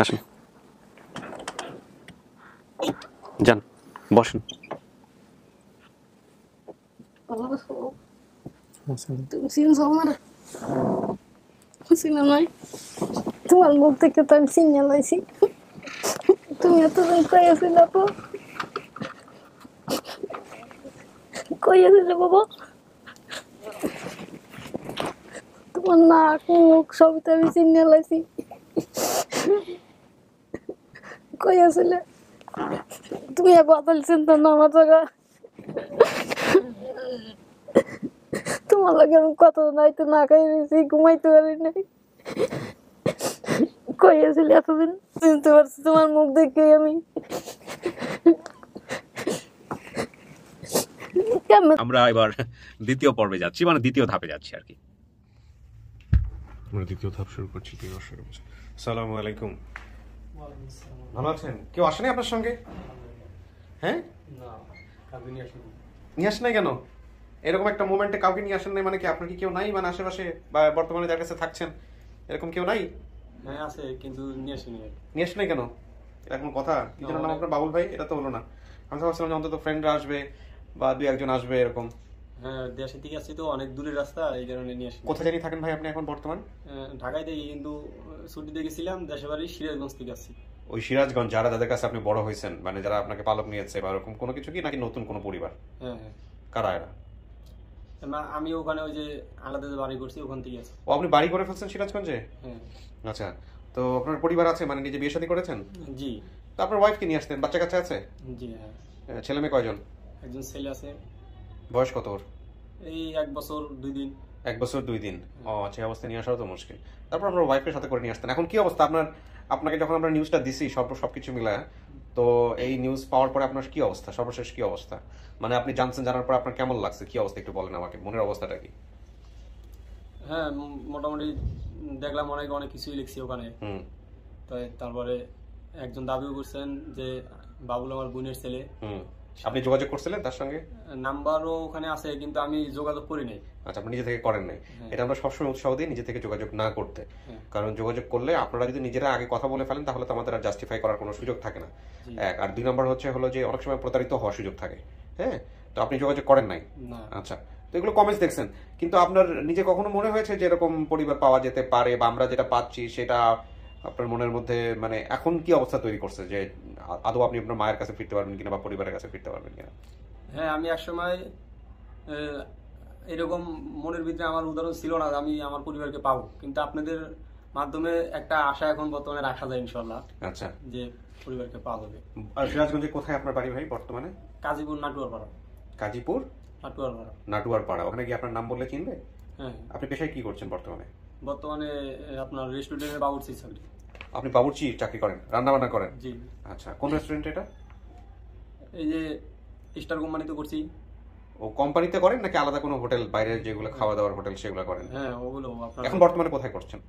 আসেন, যান, বসেন। তুমি চিনছো আমার? চিনো নাই? তোমার মুখ থেকে তো আমি চিনে লাইছি। তুমি এতদিন কই আছিলে তো? কই আছিলে বাবা? তোমার নাক মুখ সবই তো আমি চিনে লাইছি। কই আছিলে? তুমি বদল চিন্তা না আমার জায়গা। তোমার লাগে আমি কত নাইতে না খাই রয়েছি, ঘুমাইতে পারি নাই। কই আছিলে এতদিন? চিনতে পারছি তোমার মুখ দেখে আমি। আমরা এবার দ্বিতীয় পর্বে যাচ্ছি, মানে দ্বিতীয় ধাপে যাচ্ছি আর কি। আমরা দ্বিতীয় ধাপ শুরু করছি। আসসালামু আলাইকুম। ভালো আছেন? কেউ আসেনি আপনার সঙ্গে? হ্যাঁ, নিয়ে আসেন নাই কেন? এরকম একটা মোমেন্টে কাউকে নিয়ে আসেন নাই মানে কি আপনার কি কেউ নাই, মানে আশেপাশে বা বর্তমানে যার কাছে থাকছেন এরকম কেউ নাই? হ্যাঁ আছে, কিন্তু নিয়ে আসেনি। নিয়ে আসেন নাই কেন? এখন কথা কি যেন নাম আপনার? বাবুল ভাই? এটা তো হলো না। আমি তো ভাবছিলাম যে অন্তত ফ্রেন্ডরা আসবে বা দুই একজন আসবে এরকম। হ্যাঁ, দেশে থেকে আসছি তো, অনেক দূরের রাস্তা, এই কারণে নিয়ে আসি। কোথায় জানি থাকেন ভাই আপনি এখন বর্তমান? ঢাকায় থেকে, কিন্তু ছুটিতে গেছিলাম। দেশের বাড়ি সিরাজগঞ্জ থেকে আসছি। ওই সিরাজগঞ্জ, যারা যাদের কাছে আপনি বড় হয়েছেন, মানে যারা আপনাকে পালক নিয়েছে বা এরকম কোনো কিছু কি, নাকি নতুন কোনো পরিবার? হ্যাঁ হ্যাঁ। কারা এরা? আমি ওখানে ওই যে আলাদা যে বাড়ি করছি ওখান থেকে আসি। ও, আপনি বাড়ি করে ফেলছেন সিরাজগঞ্জে? হ্যাঁ। আচ্ছা, তো আপনার পরিবার আছে, মানে নিজে বিয়ে শাদী করেছেন? জি। তো আপনার ওয়াইফকে নিয়ে আসতেন, বাচ্চা কাচ্চা আছে? জি হ্যাঁ। ছেলে মেয়ে কয়জন? একজন ছেলে আছে। বয়স কত ওর? এই 1 বছর 2 দিন। 1 বছর 2 দিন? ও আচ্ছা, এই অবস্থায় নিয়ে আসাও তো মুশকিল। তারপর আপনার ওয়াইফের সাথে করে নিয়ে আসতেন। এখন কি অবস্থা আপনার? আপনাকে যখন আমরা নিউজটা দিছি সবকিছু মিলায়, তো এই নিউজ পাওয়ার পরে আপনার কি অবস্থা, সর্বশেষ কি অবস্থা? মানে আপনি জানছেন, জানার পর আপনার কেমন লাগছে, কি অবস্থা একটু বলেন আমাকে, মনের অবস্থাটা কি? হ্যাঁ, মোটামুটি দেখলাম অনেক কিছুই লিখছি ওখানে। তাই তারপরে একজন দাবিও করছেন যে বাবুল আমার বোনের ছেলে। আপনি যোগাযোগ করছিলেন তার সঙ্গে? নাম্বারও ওখানে আছে, কিন্তু আমি যোগাযোগ করি নাই। আচ্ছা, আপনি নিজে থেকে করেন নাই? এটা আমরা সবসময় উৎসাহ দিই নিজে থেকে যোগাযোগ না করতে, কারণ যোগাযোগ করলে আপনারা যদি নিজেরা আগে কথা বলে ফেলেন তাহলে তো আমাদের আর জাস্টিফাই করার কোনো সুযোগ থাকে না, এক। আর 2 নম্বর হলো যে অনেক সময় প্রতারিত হওয়ার সুযোগ থাকে। হ্যাঁ, তো আপনি যোগাযোগ করেন নাই? আচ্ছা, তো এগুলো কমেন্টস দেখছেন, কিন্তু আপনার নিজে কখনো মনে হয়েছে যে এরকম পরিবার পাওয়া যেতে পারে, বা আমরা যেটা পাচ্ছি সেটা আপনার মনের মধ্যে মানে এখন কি অবস্থা তৈরি করছে, যে আদৌ আপনি আপনার মায়ের কাছে ফিরতে পারবেন কিনা বা পরিবারের কাছে ফিরতে পারবেন কিনা? হ্যাঁ, আমি একসময় এরকম মনের ভিতরে আমার উদাহরণ ছিল না আমি আমার পরিবারকে পাবো, কিন্তু আপনাদের মাধ্যমে একটা আশা এখন বর্তমানে রাখা যায় ইনশাল্লাহ। আচ্ছা, যে পরিবারকে পাওয়া যাবে। আর সিরাজগঞ্জে কোথায় আপনার বাড়ি ভাই বর্তমানে? কাজীপুর নাটুয়ারপাড়া। গাজীপুর নাটুয়ারপাড়া? নাটুয়ারপাড়া। ওখানে কি আপনার নাম বললে চিনবে? হ্যাঁ। আপনি পেশায় কি করছেন বর্তমানে? বর্তমানে আপনার রেস্টুরেন্টের বাবুর্চি চাকরি। আপনি বাবুর্চি চাকরি করেন, রান্না বান্না করেন? জি। আচ্ছা, কোন রেস্টুরেন্ট এটা? এই যে স্টার কোম্পানিতে করছি। ও কোম্পানিতে করেন নাকি আলাদা কোনো হোটেল, বাইরে যেগুলো খাওয়া দাওয়ার হোটেল সেগুলো করেন? হ্যাঁ, ওগুলো। এখন বর্তমানে কোথায় করছেন?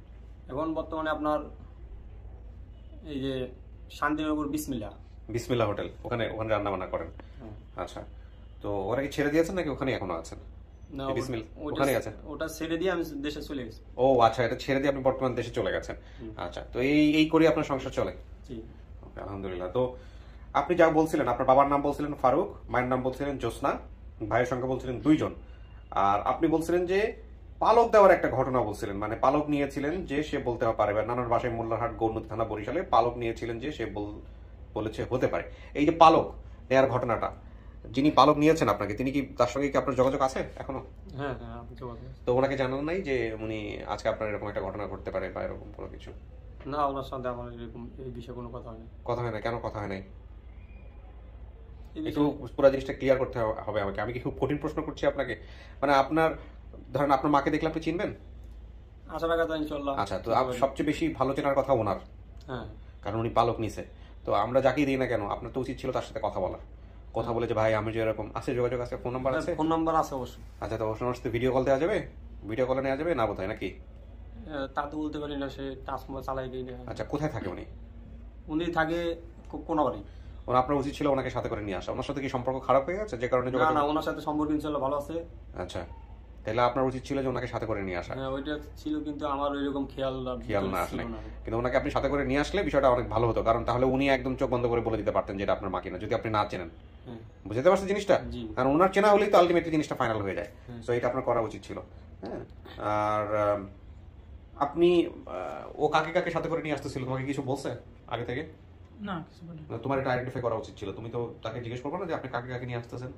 এখন বর্তমানে আপনার এই যে শান্তিনগর বিসমিল্লা হোটেল, ওখানে রান্না বান্না করেন? আচ্ছা, তো ওরা কি ছেড়ে দিয়েছেন নাকি ওখানে এখনো আছেন? না, ওখানে আছেন? ওটা ছেড়ে দিয়ে আমি দেশে চলে গেছি। ও আচ্ছা, এটা ছেড়ে দিয়ে আপনি বর্তমান দেশে চলে গেছেন। আচ্ছা, তো এই করে আপনার সংসার চলে? জি। ওকে, আলহামদুলিল্লাহ। তো আপনি যা বলছিলেন, আপনার বাবার নাম বলছিলেন ফারুক, মায়ের নাম বলছিলেন জ্যোৎস্না, ভাইয়ের সংখ্যা বলছিলেন 2 জন, আর আপনি বলছিলেন যে পালক দেওয়ার একটা ঘটনা বলছিলেন, মানে পালক নিয়েছিলেন যে সে বলতে পারে, বা নানার বাসায় মোল্লারহাট গৌরনদী থানা বরিশালে পালক নিয়েছিলেন যে সে বলেছে হতে পারে। এই যে পালক নেওয়ার ঘটনাটা, যিনি পালক নিয়েছেন আপনাকে, তিনি কি, তার সঙ্গে কি আপনার যোগাযোগ আছে এখনো? হ্যাঁ হ্যাঁ, যোগাযোগ। তো ওনাকে জানান নাই যে উনি আজকে আপনার এরকম একটা ঘটনা ঘটতে পারে বা এরকম কোনো কিছু? না, ওনার সাথে আমার এরকম এই বিষয়ে কোনো কথা হয় না। কথা হয় না? কেন কথা হয় নাই? একটু পুরো জিনিসটা ক্লিয়ার করতে হবে আমাকে। আমি কি খুব কঠিন প্রশ্ন করছি আপনাকে? মানে আপনার ধরেন আপনার মাকে দেখলে আপনি চিনবেন? আশা রাখা যায় ইনশাআল্লাহ। আচ্ছা, তো সবচেয়ে বেশি ভালো চেনার কথা ওনার। হ্যাঁ, কারণ উনি পালক নিছে। তো আমরা যাকেই দিই না কেন, আপনার তো উচিত ছিল তার সাথে কথা বলার, কথা বলে যে ভাই আমি যে এরকম আছে, যোগাযোগ আছে, ফোন নাম্বার আছে? ফোন নাম্বার আছে অবশ্যই। আচ্ছা, তো ওনার সাথে ভিডিও কল দেওয়া যাবে? ভিডিও কলে নেওয়া যাবে না বোধহয়, নাকি? তা তো বলতে পারি না, সে টাচ চালাই দিই না। আচ্ছা, কোথায় থাকে উনি? উনি থাকে কোনাবাড়ি। ওনার আপনার উচিত ছিল ওনাকে সাথে করে নিয়ে আসা। ওনার সাথে কি সম্পর্ক খারাপ হয়ে গেছে যে কারণে? না না, ওনার সাথে সম্পর্ক ইনশাআল্লাহ ভালো আছে। আচ্ছা, তাহলে আপনার উচিত ছিল যে ওনাকে সাথে করে নিয়ে আসা। হ্যাঁ ওইটা ছিল, কিন্তু আমার ওইরকম খেয়াল না আসলে, কিন্তু ওনাকে আপনি সাথে করে নিয়ে আসলে বিষয়টা অনেক ভালো হতো, কারণ তাহলে উনি একদম চোখ বন্ধ করে বলে দিতে পারতেন যেটা আপনার মা কিনা, যদি আপনি না চেনেন। বুঝতে পারছেন জিনিসটা? কারণ ওনার চেনা হলেই তো আলটিমেটলি জিনিসটা ফাইনাল হয়ে যায়। তো এটা আপনার করা উচিত ছিল। হ্যাঁ, আর আপনি ও কাকে কাকে সাথে করে নিয়ে আসতেছিল, তোমাকে কিছু বলছে আগে থেকে? না কিছু বলি। তোমার এটা আইডেন্টিফাই করা উচিত ছিল, তুমি তো তাকে জিজ্ঞেস করবে না যে আপনি কাকে কাকে নিয়ে আসতেছেন?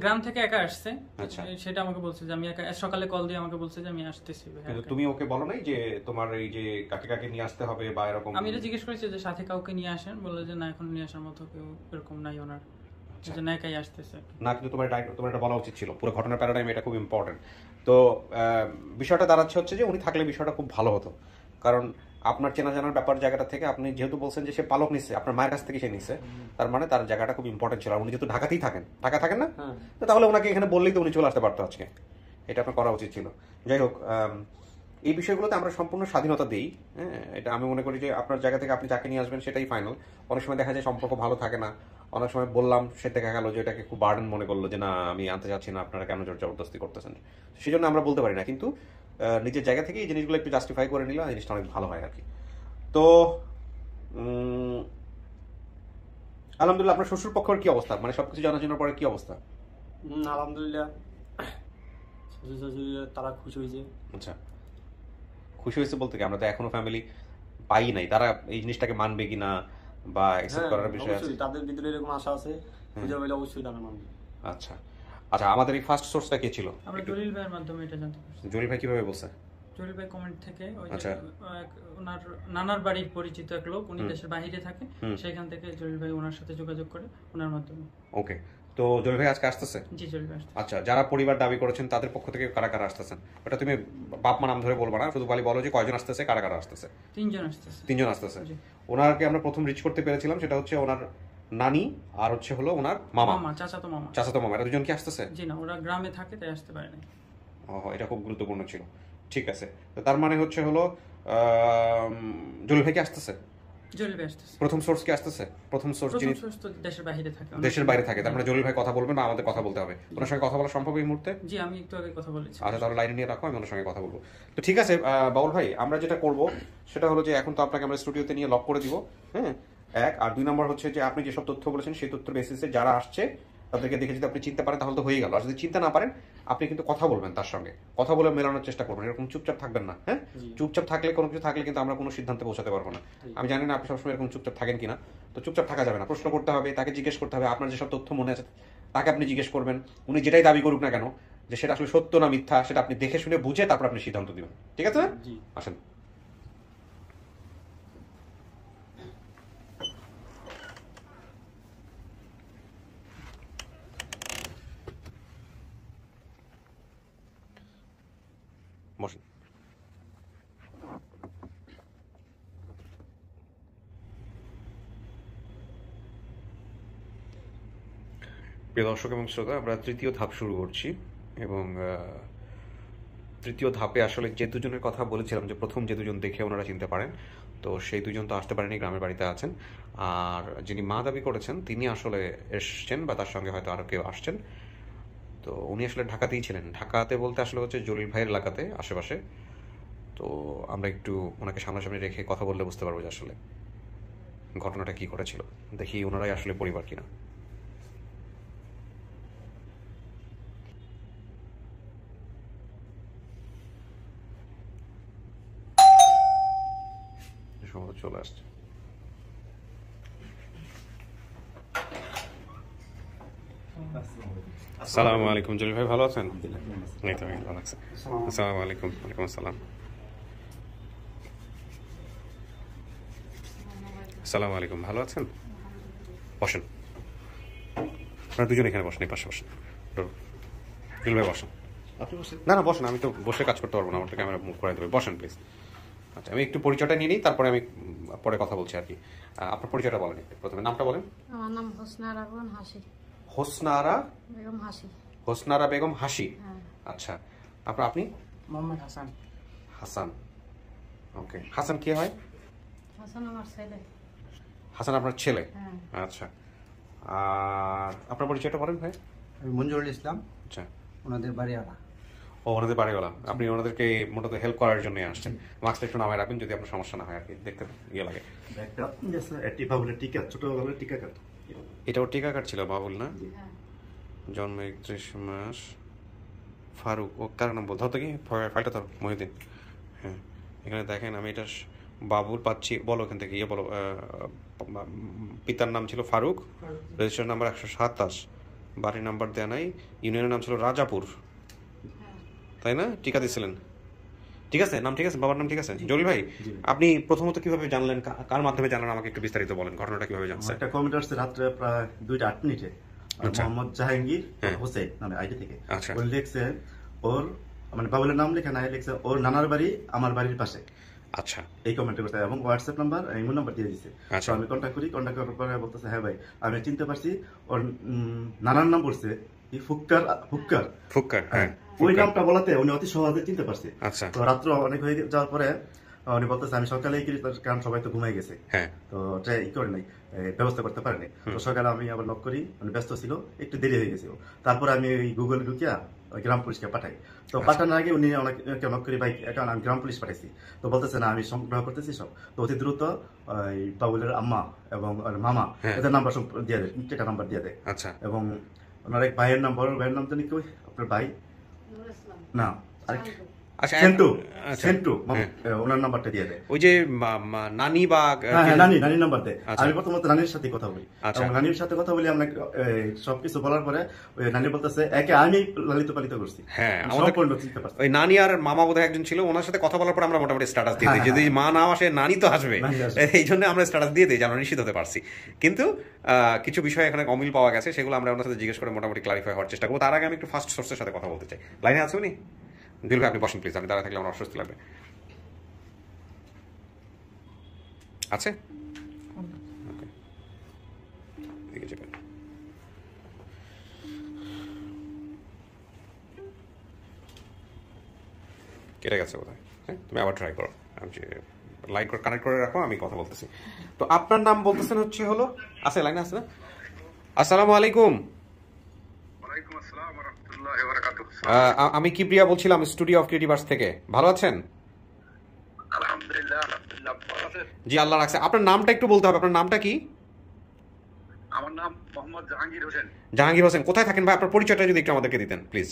গ্রাম থেকে একা আসছে। আচ্ছা, সেটা আমাকে বলছে যে আমি একা, সকালে কল দিয়ে আমাকে বলছে যে আমি আসতেছি। কিন্তু তুমি ওকে বলো নাই যে তোমার এই যে কাকে কাকে নিয়ে আসতে হবে বা এরকম? আমি এটা জিজ্ঞেস করেছি যে সাথে কাউকে নিয়ে আসেন, বললো যে না এখন নিয়ে আসার মতো কেউ এরকম নাই ওনার, যে না একাই আসতেছে না। কিন্তু তোমার এটা বলা উচিত ছিল, পুরো ঘটনার প্যারাডাইম এটা খুব ইম্পর্টেন্ট। তো বিষয়টা দাঁড়াচ্ছে হচ্ছে যে উনি থাকলে বিষয়টা খুব ভালো হতো, কারণ আপনার চেনা জানার ব্যাপার জায়গাটা থেকে আপনি যেহেতু বলছেন যে সে পালক নিচ্ছে, আপনার মায়ের কাছ থেকে সে নিচ্ছে, তার মানে তার জায়গাটা খুব ইম্পর্টেন্ট ছিল। আর উনি যেহেতু ঢাকাতেই থাকেন, ঢাকা থাকেন না, তো তাহলে ওনাকে এখানে বললেই তো উনি চলে আসতে পারতো আজকে। এটা আপনার করা উচিত ছিল। যাই হোক, এই বিষয়গুলোতে আমরা সম্পূর্ণ স্বাধীনতা দিই। হ্যাঁ, এটা আমি মনে করি যে আপনার জায়গা থেকে আপনি যাকে নিয়ে আসবেন সেটাই ফাইনাল। অনেক সময় দেখা যায় সম্পর্ক ভালো থাকে না, অনেক সময় বললাম সে দেখা গেল যে এটাকে খুব বার্ডেন মনে করলো, যে না আমি আনতে চাচ্ছি না, আপনারা কেন জোর জবরদস্তি করতেছেন, সেই জন্য আমরা বলতে পারি না। কিন্তু নিজের জায়গা থেকে এই জিনিসগুলো একটু জাস্টিফাই করে নিলে জিনিসটা অনেক ভালো হয় আর কি। তো আলহামদুলিল্লাহ, আপনার শ্বশুর পক্ষের কি অবস্থা, মানে সবকিছু জানার পরে কি অবস্থা? আলহামদুলিল্লাহ তারা খুশি হয়েছে। আচ্ছা, খুশি হয়েছে বলতে কি, আমরা তো এখনো ফ্যামিলি পাই নাই, তারা এই জিনিসটাকে মানবে কিনা বা অ্যাকসেপ্ট করার বিষয় আছে, তাদের ভিতরে এরকম আশা আছে, পূজা হইলে অবশ্যই তারা মানবে। আচ্ছা আচ্ছা, আমাদের এই ফার্স্ট সোর্সটা কে ছিল? আমরা জলিল ভাইয়ের মাধ্যমে এটা জানতে পারছি। জলিল ভাই কিভাবে বলছে? জলিল ভাই কমেন্ট থেকে, ওই আচ্ছা, ওনার নানার বাড়ির পরিচিত এক লোক, উনি দেশের বাইরে থাকে, সেখান থেকে জলিল ভাই ওনার সাথে যোগাযোগ করে ওনার মাধ্যমে। ওকে, তো জলিল ভাই আজকে আসতেছে? জি জলিল ভাই আসতেছে। আচ্ছা, যারা পরিবার দাবি করেছেন তাদের পক্ষ থেকে কারা কারা আসতেছেন, ওটা তুমি বাপ মা নাম ধরে বলবা না, শুধু বলো যে কয়জন আসতেছে, কারা কারা আসতেছে? 3 জন আসতেছে। 3 জন আসতেছে। ওনাকে আমরা প্রথম রিচ করতে পেরেছিলাম, সেটা হচ্ছে ওনার নানি আর হচ্ছে হলো ওনার মামা, চাচাতো মামা, এরা দুজন কি আসতেছে? জি না, ওরা গ্রামে থাকে তাই আসতে পারে না। এটা খুব গুরুত্বপূর্ণ ছিল। ঠিক আছে, তো তার মানে হচ্ছে হলো জলিল ভাই কি আসতেছে? জলিল ভাই আসতেছে। প্রথম সোর্স কি আসতেছে? প্রথম সোর্স যিনি দেশের বাইরে থাকে, দেশের বাইরে থাকে, তার মানে জলিল ভাই কথা বলবেন না, আমাদের কথা বলতে হবে। ওনার সঙ্গে কথা বলা সম্ভব এই মুহূর্তে? জি, আমি একটু আগে কথা বলেছি। আচ্ছা, তাহলে লাইনে নিয়ে রাখো, আমি ওনার সঙ্গে কথা বলবো। তো ঠিক আছে বাউল ভাই, আমরা যেটা করব সেটা হলো যে এখন তো আপনাকে আমরা স্টুডিওতে নিয়ে লক করে দিব। হ্যাঁ, এক, আর 2 নম্বর হচ্ছে যে আপনি যেসব তথ্য বলেছেন সেই তথ্যের বেসিসে যারা আসছে তাদেরকে দেখে যদি আপনি চিনতে পারেন তাহলে তো হয়ে গেল। আর যদি চিন্তা না পারেন, আপনি কিন্তু কথা বলবেন তার সঙ্গে, কথা বলে মেলানোর চেষ্টা করবেন, এরকম চুপচাপ থাকবেন না। হ্যাঁ, চুপচাপ থাকলে কোনো কিছু থাকলে কিন্তু আমরা কোনো সিদ্ধান্তে পৌঁছাতে পারবো না। আমি জানি না আপনি সবসময় এরকম চুপচাপ থাকেন কিনা, তো চুপচাপ থাকা যাবে না, প্রশ্ন করতে হবে, তাকে জিজ্ঞেস করতে হবে। আপনার যেসব তথ্য মনে আছে তাকে আপনি জিজ্ঞেস করবেন, উনি যেটাই দাবি করুক না কেন, যে সেটা আসলে সত্য না মিথ্যা সেটা আপনি দেখে শুনে বুঝে তারপর আপনি সিদ্ধান্ত দিবেন। ঠিক আছে? আসেন। বসেন। প্রিয় দর্শক এবং শ্রোতা, আমরা তৃতীয় ধাপ শুরু করছি এবং তৃতীয় ধাপে আসলে যে দুজনের কথা বলেছিলাম যে প্রথম যে দুজন দেখে ওনারা চিনতে পারেন, তো সেই দুজন তো আসতে পারেনি, গ্রামের বাড়িতে আছেন। আর যিনি মা দাবি করেছেন তিনি আসলে এসছেন বা তার সঙ্গে হয়তো আরও কেউ আসছেন। তো উনি আসলে ঢাকাতেই ছিলেন, ঢাকাতে বলতে আসলে হচ্ছে জলিল ভাইয়ের এলাকাতে আশেপাশে। তো আমরা একটু ওনাকে সামনাসামনি রেখে কথা বললে বুঝতে পারবো যে আসলে ঘটনাটা কি ঘটেছিল, দেখি ওনারাই আসলে পরিবার কিনা। চলে আসছে। আসসালামু আলাইকুম জলিল ভাই, ভালো আছেন? এই তো ভালো আছেন। আসসালামু আলাইকুম। ওয়ালাইকুম আসসালাম। আসসালামু আলাইকুম, ভালো আছেন? বসেন, আপনারা দুজন এখানে বসেন, এই পাশে বসেন। জলিল ভাই বসেন। না না বসেন, আমি তো বসে কাজ করতে পারবো না, আমার তো ক্যামেরা মুভ করে দেবে। বসেন প্লিজ। আচ্ছা, আমি একটু পরিচয়টা নিয়ে নিই, তারপরে আমি পরে কথা বলছি আর কি। আপনার পরিচয়টা বলেন, প্রথমে নামটা বলেন। আমার নাম হোসনারা বেগম হাসি। হোসনারা বেগম হাসি। হোসনারা বেগম হাসি। হ্যাঁ। আচ্ছা, আপনি? মোহাম্মদ হাসান। হাসান। ওকে, হাসান কে হয়? হাসান আমার ছেলে। হাসান আপনার ছেলে? হ্যাঁ। আচ্ছা, আর আপনার পরিচয়টা বলেন ভাই। আমি মঞ্জুরুল ইসলাম। আচ্ছা, ওনাদের বাড়িওয়ালা। ও ওনাদের বাড়িওয়ালা, আপনি ওনাদেরকে মূলত হেল্প করার জন্য আসছেন। মাস্কটা একটু নামায় রাখবেন যদি আপনার সমস্যা না হয় আর কি, দেখতে ইয়ে লাগে। একটা একটি বাবুলের টিকা, ছোটবেলার টিকা কার্ড। এটাও টিকা কার্ড ছিল বাবুল না? জন্ম 31 মাস, ফারুক। ও কার নাম বলতে হতো কি, ফাইলটা ধরো মহিউদ্দিন। হ্যাঁ এখানে দেখেন আমি এটা বাবুল পাচ্ছি, বলো এখান থেকে ইয়ে বলো। পিতার নাম ছিল ফারুক, রেজিস্ট্রেশন নাম্বার 127, বাড়ির নাম্বার দেয়া নাই, ইউনিয়নের নাম ছিল রাজাপুর, তাই না? টিকা দিয়েছিলেন, ঠিক আছে, নাম ঠিক আছে, বাবার নাম ঠিক আছে। জলিল ভাই, আপনি প্রথমত কিভাবে জানলেন, কার মাধ্যমে জানলেন, আমাকে একটু বিস্তারিত বলেন, ঘটনাটা কিভাবে জানছেন? একটা কমেন্ট আসছে রাত্রে প্রায় 2:08 আচ্ছা। মোহাম্মদ জাহাঙ্গীর হোসেন নামে আইডি থেকে। আচ্ছা। ওই লিখছে ওর মানে বাবুলের নাম লেখা নাই, লিখছে ওর নানার বাড়ি আমার বাড়ির পাশে। আচ্ছা। এই কমেন্টে করতে এবং হোয়াটসঅ্যাপ নাম্বার ইমো নাম্বার দিয়ে দিচ্ছে। আচ্ছা। তো আমি কন্ট্যাক্ট করার পরে বলতেছে হ্যাঁ ভাই আমি চিনতে পারছি, ওর নানার নাম বলছে কি ফুক্কার ফুক্কার ফুক্কার, হ্যাঁ ওই নামটা বলাতে উনি অতি সহজে চিনতে পারছে। আচ্ছা। তো রাত্র অনেক হয়ে যাওয়ার পরে উনি বলতেছে আমি সকালে কারণ সবাই তো ঘুমাই গেছে, হ্যাঁ তো ওটা ই করে নাই, ব্যবস্থা করতে পারেনি। তো সকালে আমি আবার নক করি, উনি ব্যস্ত ছিল, একটু দেরি হয়ে গেছিল। তারপরে আমি ওই গুগলে ঢুকিয়া ওই গ্রাম পুলিশকে পাঠাই। তো পাঠানোর আগে উনি অনেকে নক করি ভাই এখন আমি গ্রাম পুলিশ পাঠাইছি। তো বলতেছে না আমি সংগ্রহ করতেছি সব। তো অতি দ্রুত ওই বাবুলের আম্মা এবং ওর মামা এদের নাম্বার সব দিয়ে দেয়, টিকা নাম্বার দিয়ে দেয়। আচ্ছা। এবং ওনার এক ভাইয়ের নাম, বড় ভাইয়ের নাম জানি কি আপনার ভাই না আরেক আচ্ছা সেন্টু, আচ্ছা। সেন্টু ওনার নাম্বারটা দিয়ে দেয়। ওই যে নানি বা হ্যাঁ নানির নাম্বার দেয়। আচ্ছা। আমি প্রথমত নানির সাথে কথা বলি, আচ্ছা। এবং নানির সাথে কথা বলি আমরা সবকিছু বলার পরে ওই নানি বলতেছে একে আমি লালিত পালিত করছি। হ্যাঁ, আমি আমাদের সম্পূর্ণ চিনতে পারছি। ওই নানি আর মামা বোধহয় একজন ছিল, ওনার সাথে কথা বলার পর আমরা মোটামুটি স্ট্যাটাস দিয়ে দিই, হ্যাঁ, যদি মা না আসে নানি তো আসবে, নানি আসবে। এই জন্য আমরা স্ট্যাটাস দিয়ে দিই যে আমরা নিশ্চিত হতে পারছি। কিন্তু কিছু বিষয় এখানে অমিল পাওয়া গেছে, সেগুলো আমরা ওনার সাথে জিজ্ঞেস করে মোটামুটি ক্লারিফাই হওয়ার চেষ্টা করবো। তার আগে আমি একটু ফার্স্ট সোর্সের সাথে কথা বলতে চাই। লাইনে আছে উনি? দিল ভাই আপনি বসেন প্লিজ, আমি দাঁড়া থাকলে আমার অস্বস্তি লাগবে। আছে? ওকে, এদিকে যাবেন। কেটে গেছে বোধহয়, হ্যাঁ তুমি আবার ট্রাই করো, আমি লাইন করে কানেক্ট করে রাখো, আমি কথা বলতেছি। তো আপনার নাম বলতেছেন হচ্ছে হলো, আছে লাইনে আছে না? আসসালামু আলাইকুম। আমি কিবরিয়া বলছিলাম, স্টুডিও অফ ক্রিয়েটিভ আর্টস থেকে। ভালো আছেন? জি আল্লাহ রাখছে। আপনার নামটা একটু বলতে হবে, আপনার নামটা কি? আমার নাম মোহাম্মদ জাহাঙ্গীর হোসেন। জাহাঙ্গীর হোসেন, কোথায় থাকেন ভাই? আপনার পরিচয়টা যদি একটু আমাদেরকে দিতেন প্লিজ।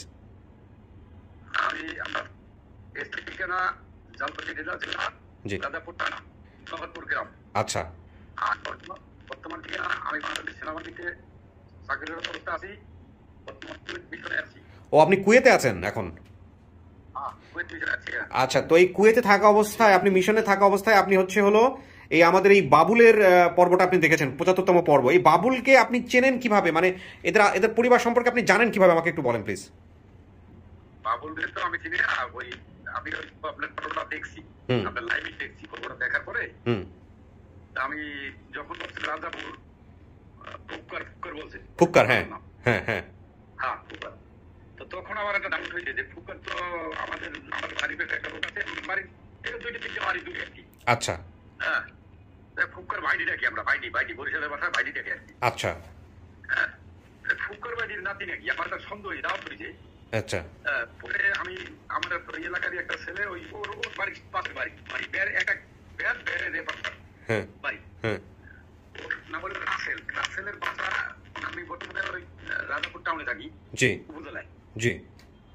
আমি আমার ঠিকানা জালপাটি জেলা রাজাপুর থানা নগরপুর গ্রাম। আচ্ছা। আর বর্তমান ঠিকানা আমি বাংলাদেশ সেনাবাহিনীতে চাকরিরত অবস্থায় আছি, বর্তমান কুয়েত মিশনে আছি। ও আপনি কুয়েতে আছেন এখন? কুয়েত মিশনে আছি। আচ্ছা, তো এই কুয়েতে থাকা অবস্থায়, আপনি মিশনে থাকা অবস্থায় আপনি হচ্ছে হলো এই আমাদের এই বাবুলের পর্বটা আপনি দেখেছেন, 75তম পর্ব। এই বাবুলকে আপনি চেনেন কিভাবে, মানে এদের পরিবার সম্পর্কে আপনি জানেন কিভাবে, আমাকে একটু বলেন প্লিজ। বাবুলদের তো আমি চিনি না, ওই আমি আপনার ফটোটা দেখছি, আপনার লাইভে দেখছি, ফটোটা দেখার পরে আমি যখন রাজাপুর ফুক্কার বলছে, ফুক্কার, হ্যাঁ হ্যাঁ হ্যাঁ হ্যাঁ ফুক্কার, তো তখন আমার একটা ডাউট হয়েছে যে ফুক্কার তো আমাদের বাড়ির পেটে একটা লোক আছে, বাড়ির দুইটা তিনটে বাড়ি দূরে আর কি। আচ্ছা। হ্যাঁ, ফুক্কার বাইডি ডাকি আমরা, বাইডি বরিশালের ভাষায় বাইডি ডাকি আর কি। আচ্ছা। হ্যাঁ, ফুক্কার বাইডির নাতি নাকি, আমার একটা সন্দেহ দাওয়াত করেছে। আচ্ছা। পরে আমি আমার এলাকারই একটা ছেলে, ওই ওর বাড়ির পাশের বাড়ি, মানে বেড়ের বাড়ি, ওর নাম হলো রাসেল। রাসেলের বাসা, আমি বর্তমানে ওই রাজাপুর টাউনে থাকি, জি উপজেলায়। জি।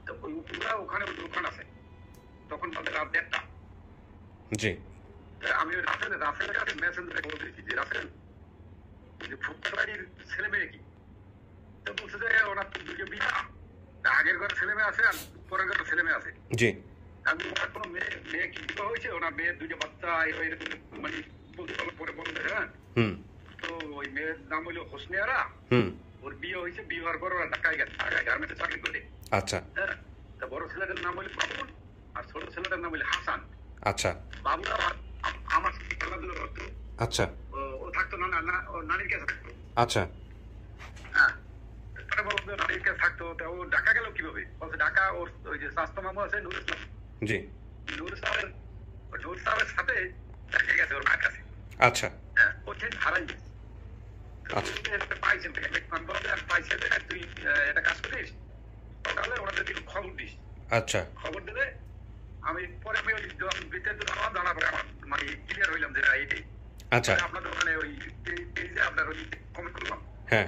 তো ওই উপজেলা ওখানে ওই দোকান আছে, তখন তাদের রাত 1:30। জি। আমি ওই রাসেলের কাছে মেসেজ করে বলতেছি যে রাসেল, যে ফুক্কার বাড়ির ছেলে মেয়ে কি? তো বলছে যে ওনার দুটো বিয়ে, আগের ঘরে ছেলে মেয়ে আছে আর পরের ঘরে ছেলে মেয়ে আছে। জি। আমি ওনার কোনো মেয়ে কি বিবাহ হয়েছে, ওনার মেয়ের দুটো বাচ্চা এরকম মানে বলতে পারলো, পরে বলতে। হ্যাঁ, তো ওই মেয়ের নাম হইলো হোসনিয়ারা, ওর বিয়ে হয়েছে, বিয়ে হওয়ার পর ওরা ঢাকায় গেছে, গার্মেন্টসে চাকরি করে। আচ্ছা। হ্যাঁ, তা বড় ছেলেটার নাম হইলো বাবুল আর ছোট ছেলেটার নাম হইলো হাসান। আচ্ছা। বাবুল আমার সাথে খেলাধুলা করতো। আচ্ছা। ও থাকতো না, ওর নানির কাছে থাকতো। আচ্ছা। হ্যাঁ, বলতো নানির কাছে থাকতো। তা ও ঢাকা গেল কিভাবে? বলছে ঢাকা ওর ওই যে স্বাস্থ্য মামু আছে নুর ইসলাম, জি, নুর সাহেবের সাথে ঢাকা গেছে ওর মায়ের কাছে। আচ্ছা। হ্যাঁ, ও ঠিক হারাই গেছে। পাইছেন তুই একটা কাজ করিস, সকালে ওনাদের খবর দিস। আচ্ছা খবর দিলে আমি পরে আমি ওই বিস্তারিত জানার পরে আমার মানে ক্লিয়ার হইলাম যে এইটাই। আচ্ছা আপনাদের ওখানে ওই পেজে আপনার ওই কমেন্ট করলাম, হ্যাঁ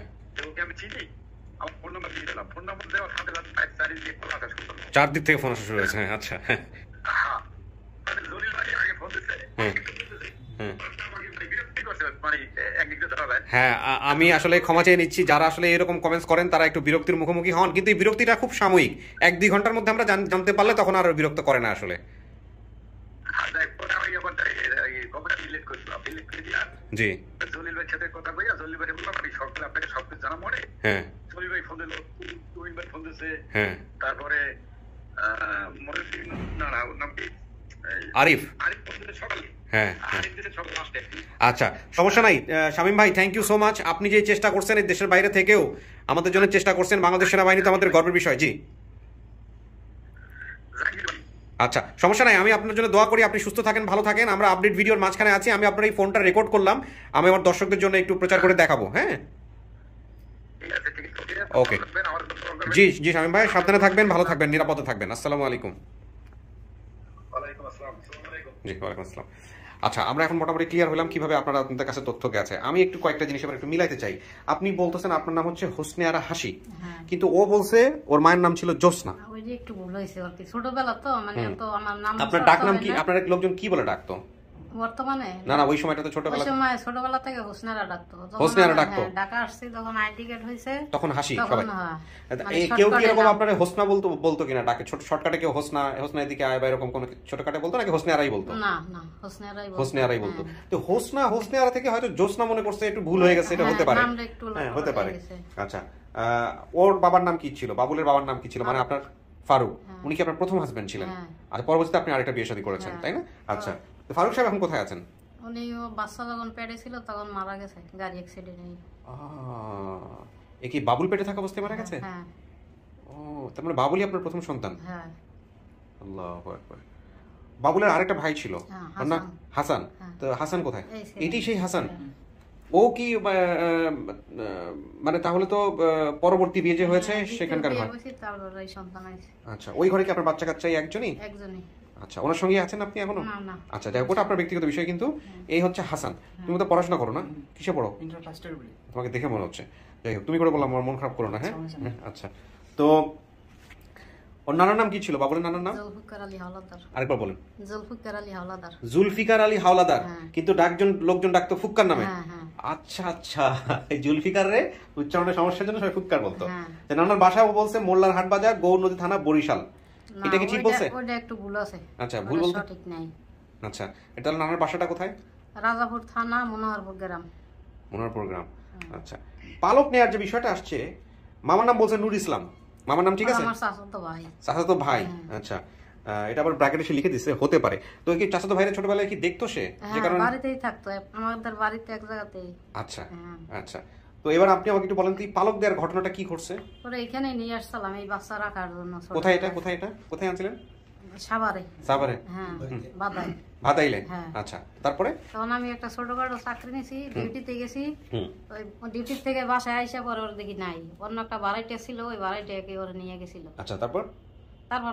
ওকে আমি চিনি, আমার ফোন নাম্বার দিয়ে দিলাম। ফোন নাম্বার দেওয়ার সাথে সাথে চারিদিকে কল আসা শুরু করলো। চারদিক থেকে ফোন আসা শুরু হয়েছে, হ্যাঁ আচ্ছা হ্যাঁ হ্যাঁ, মানে জলিল ভাই আগে ফোন দিচ্ছে, বিরক্তি করছে, মানে একদিক দিয়ে ধরা যায়। হ্যাঁ আমি আসলে ক্ষমা চেয়ে নিচ্ছি, যারা আসলে এরকম কমেন্টস করেন তারা একটু বিরক্তির মুখোমুখি হন, কিন্তু এই বিরক্তিটা খুব সাময়িক, 1-2 ঘন্টার মধ্যে আমরা জানতে পারলে তখন আর বিরক্ত করে না আসলে। জি জলিল ভাইয়ের সাথে কথা কইয়া জলিল ভাই বললাম আমি সকালে আপনাকে সবকিছু জানা মনে। হ্যাঁ জলিল ভাই ফোন দিল, তুহিন ভাই ফোন দিচ্ছে, হ্যাঁ তারপরে নাম কি আরিফ আরিফ ফোন দিলে সকালে, হ্যাঁ আরিফ দিলে সকাল লাস্টে। আচ্ছা সমস্যা নাই শামীম ভাই, থ্যাংক ইউ সো মাচ। আপনি যে চেষ্টা করছেন এই দেশের বাইরে থেকেও আমাদের জন্য চেষ্টা করছেন, বাংলাদেশ সেনাবাহিনী তো আমাদের গর্বের বিষয়। জি আচ্ছা সমস্যা নাই, আমি আপনার জন্য দোয়া করি, আপনি সুস্থ থাকেন, ভালো থাকেন। আমরা আপডেট ভিডিওর মাঝখানে আছি, আমি আপনার এই ফোনটা রেকর্ড করলাম, আমি আমার দর্শকদের জন্য একটু প্রচার করে দেখাবো। হ্যাঁ ওকে জি জি শামীম ভাই, সাবধানে থাকবেন, ভালো থাকবেন, নিরাপদে থাকবেন। আসসালামু আলাইকুম। জি ওয়ালাইকুম আসসালাম। আচ্ছা আমরা এখন মোটামুটি ক্লিয়ার হলাম কিভাবে আপনারা আপনাদের কাছে তথ্য গেছে। আমি একটু কয়েকটা জিনিস আবার একটু মিলাইতে চাই। আপনি বলতেছেন আপনার নাম হচ্ছে হোসনে আরা হাসি, কিন্তু ও বলছে ওর মায়ের নাম ছিল জোসনা। ওই যে একটু ভুল হয়েছে আর কি, ছোটবেলা তো মানে তো আমার নাম। আপনার ডাক নাম কি? আপনার লোকজন কি বলে ডাকতো বর্তমানে? না না ওই সময়টা তো ছোটবেলা থেকে হোসনারা ডাকতো। হোসনারা ডাকতো। ঢাকা আসছি তখন আইডি কার্ড হয়েছে তখন হাসি সবাই। কেউ কি এরকম আপনারে হোসনা বলতো কিনা ডাকে? ছোট শর্টকাটে কেউ হোসনা, হোসনা এদিকে আয় বা এরকম কোনো ছোটকাটে বলতো নাকি হোসনে আরাই বলতো? না না হোসনে আরাই বলতো। তো হোসনে আরা থেকে হয়তো জোসনা মনে করছে, একটু ভুল হয়ে গেছে, এটা হতে পারে। হ্যাঁ হতে পারে। আচ্ছা ওর বাবার নাম কি ছিল? বাবুলের বাবার নাম কি ছিল? মানে আপনার ফারুক, উনি কি আপনার প্রথম হাজবেন্ড ছিলেন? আর পরবর্তীতে আপনি আরেকটা বিয়ে শাদী করেছেন, তাই না? আচ্ছা ফারুক সাহেব এখন কোথায় আছেন? উনি বাচ্চা যখন পেটে ছিল তখন মারা গেছে গাড়ি অ্যাক্সিডেন্টে। এ কি বাবুল পেটে থাকা অবস্থায় মারা গেছে? হ্যাঁ। ও তার মানে বাবুলই আপনার প্রথম সন্তান? হ্যাঁ। আল্লাহু আকবার। বাবুলের আরেকটা ভাই ছিল না, হাসান। তো হাসান কোথায়? এটি সেই হাসান। ও কি মানে তাহলে তো পরবর্তী বিয়ে যে হয়েছে সেখানকার ভাই? আচ্ছা ওই ঘরে কি আপনার বাচ্চা কাচ্চা একজনই? আচ্ছা ওনার সঙ্গে আছেন আপনি এখনো? আচ্ছা যাই হোক ওটা আপনার ব্যক্তিগত বিষয়, কিন্তু এই হচ্ছে হাসান। তুমি তো পড়াশোনা করো না? কিসে পড়ো? তোমাকে দেখে মনে হচ্ছে। যাই হোক তুমি করে বললাম, আমার মন খারাপ করো না। হ্যাঁ আচ্ছা তো ওর নানার নাম কি ছিল? বাবুলের নানার নাম? আরেকবার বলেন। জুলফিকার আলী হাওলাদার। কিন্তু লোকজন ডাকতো ফুক্কার নামে। আচ্ছা আচ্ছা এই জুলফিকার রে উচ্চারণের সমস্যার জন্য সবাই ফুক্কার বলতো। নানার বাসা বলছে মোল্লার হাট বাজার, গৌর নদী থানা, বরিশাল। এটা কি ঠিক বলছে? ওটা একটু ভুল আছে। আচ্ছা ভুল বলতে ঠিক নাই। আচ্ছা এটা নানার বাসাটা কোথায়? রাজাপুর থানা, মনোহরপুর গ্রাম। মনোহরপুর গ্রাম। আচ্ছা পালক নেয়ার যে বিষয়টা আসছে, মামার নাম বলছে নূর ইসলাম। মামার নাম ঠিক আছে? আমার চাচাতো ভাই। চাচাতো ভাই। আচ্ছা এটা আবার ব্র্যাকেটে সে লিখে দিছে, হতে পারে। তো কি চাচাতো ভাইরা ছোটবেলায় কি দেখতো সে? যে কারণে বাড়িতেই থাকতো, আমাদের বাড়িতে এক জায়গাতেই। আচ্ছা আচ্ছা তো এবার আপনি আমাকে একটু বলেন তো পালক দেওয়ার ঘটনাটা কি ঘটছে? ওরা এখানে নিয়ে আসছিলাম এই বাচ্চা রাখার জন্য। কোথায় এটা? কোথায় আনছিলেন? সাভারে। হ্যাঁ বাদাই। ভাদাইলে। আচ্ছা তারপরে তখন আমি একটা ছোটখাটো চাকরি নিয়েছি, ডিউটিতে গেছি। ওই ডিউটি থেকে বাসায় আইসা পরে ওর দেখি নাই, অন্য একটা বাড়াইটা ছিল, ওই বাড়াইটাকে ওরা নিয়ে গেছিল। আচ্ছা তারপর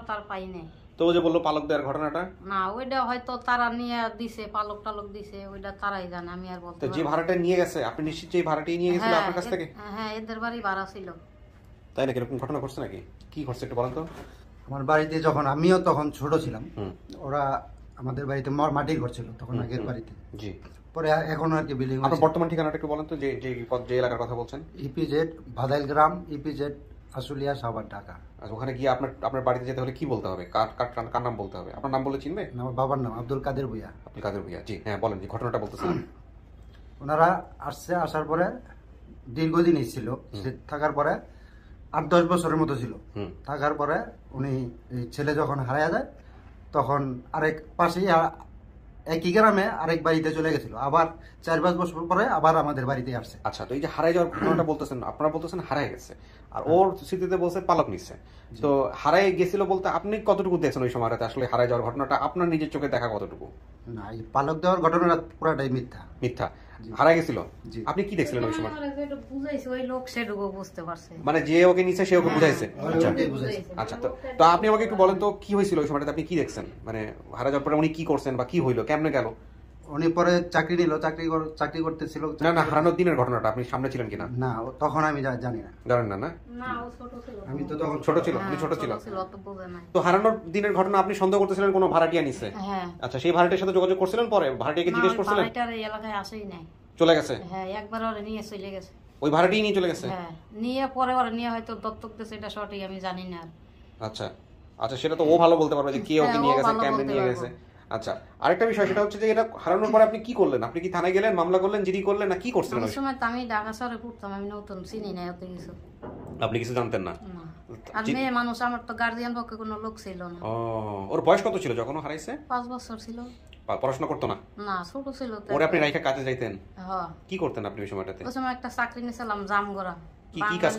তার পাই নাই। তো যে বললো পালক দেওয়ার ঘটনাটা, না ওইটা হয়তো তারা নিয়ে দিছে, পালক টালক দিছে, ওইটা তারাই জানে, আমি আর বলতে। তো যে ভাড়াটা নিয়ে গেছে আপনি নিশ্চিত যে ভাড়াটাই নিয়ে গেছিল আপনার কাছ থেকে? হ্যাঁ এদের বাড়ি ভাড়া ছিল। তাই নাকি? এরকম ঘটনা ঘটছে নাকি? কি ঘটছে একটু বলেন তো। আমার বাড়িতে যখন আমিও তখন ছোট ছিলাম, ওরা আমাদের বাড়িতে মাটির ঘর ছিল তখন, আগের বাড়িতে। জি পরে এখন আর কি বিল্ডিং। আপনার বর্তমান ঠিকানাটা একটু বলেন তো, যে এলাকার কথা বলছেন। ইপিজেড ভাদাইল গ্রাম, ইপিজেড আশুলিয়া, সাভার, ঢাকা। আচ্ছা ওখানে গিয়ে আপনার বাড়িতে যেতে হলে কি বলতে হবে? কার নাম বলতে হবে? আপনার নাম বলে চিনবে? আমার বাবার নাম আব্দুল কাদের ভুইয়া। আব্দুল কাদের ভুইয়া। জি হ্যাঁ বলেন, যে ঘটনাটা বলতেছেন। ওনারা আসার পরে দীর্ঘদিন ছিল, থাকার পরে 8-10 বছরের মতো ছিল। থাকার পরে উনি ছেলে যখন হারায়া যায় তখন আরেক পাশেই একই গ্রামে আরেক বাড়িতে চলে গেছিল, আবার 4-5 বছর পরে আবার আমাদের বাড়িতে আসছে। আচ্ছা তো এই যে হারাই যাওয়ার ঘটনাটা বলতেছেন, আপনারা বলতেছেন হারাই গেছে, আর ওর স্মৃতিতে বলছে পালক নিচ্ছে। তো হারাই গেছিল বলতে আপনি কতটুকু দেখছেন ওই সময়টাতে? আসলে হারাই যাওয়ার ঘটনাটা আপনার নিজের চোখে দেখা কতটুকু? না এই পালক দেওয়ার ঘটনাটা পুরাটাই মিথ্যা। মিথ্যা। হারাই গেছিল। জি। আপনি কি দেখছিলেন ওই সময়? আমার যেটা বুঝাইছে ওই লোক সেটুকু বুঝতে পারছে। মানে যে ওকে নিছে সে ওকে বুঝাইছে। আচ্ছা ওটাই বুঝাইছে। আচ্ছা, তো আপনি আমাকে একটু বলেন তো কি হয়েছিল ওই সময়টাতে, আপনি কি দেখছেন? মানে হারা যাওয়ার পরে উনি কি করছেন বা কি হইলো, কেমনে গেল? উনি পরে চাকরি নিল, চাকরি করতেছিল। না না, হারানোর দিনের ঘটনাটা আপনি সামনে ছিলেন কিনা? না, তখন আমি জানি না। জানেন না? না না ও ছোট ছিল। আমি তো তখন ছোট ছিল, আপনি ছোট ছিল। অত বোঝে নাই। তো হারানোর দিনের ঘটনা আপনি সন্দেহ করতেছিলেন কোনো ভাড়াটিয়া নিছে? হ্যাঁ। আচ্ছা, সেই ভাড়াটিয়ার সাথে যোগাযোগ করছিলেন, পরে ভাড়াটিয়াকে জিজ্ঞেস করছিলেন? বাড়িটার এই এলাকায় আসেই নাই। চলে গেছে? হ্যাঁ, একবার ওরে নিয়ে চলে গেছে। ওই ভাড়াটিয়া নিয়ে চলে গেছে? হ্যাঁ, নিয়ে পরে ওরে নিয়ে হয়তো দত্তক দিয়েছে, এটা সঠিক আমি জানি না। আচ্ছা আচ্ছা, সেটা তো ও ভালো বলতে পারবে যে কে ওকে হ্যাঁ, নিয়ে ও গেছে, ভালো কেমনে বলতে নিয়ে পারবে। গেছে। আচ্ছা, আরেকটা বিষয় সেটা হচ্ছে যে এটা হারানোর পরে আপনি কি করলেন? আপনি কি থানায় গেলেন, মামলা করলেন, জিডি করলেন, না কি করছিলেন? ওই সময় তো আমি ঢাকা শহরে পড়তাম, আমি নতুন চিনি না এত কিছু। আপনি কিছু জানতেন না? না। আর মেয়ে মানুষ, আমার তো গার্জিয়ান পক্ষে কোনো লোক ছিল না। ও, ওর বয়স কত ছিল যখন ও হারাইছে? 5 বছর ছিল। পড়াশোনা করতো না? না, ছোট ছিল তো। ওরে আপনি রাইখা কাজে যাইতেন? হ্যাঁ। কি করতেন আপনি ওই সময়টাতে? ওই সময় একটা চাকরি নিয়েছিলাম জামগড়া। কি কি কাজ,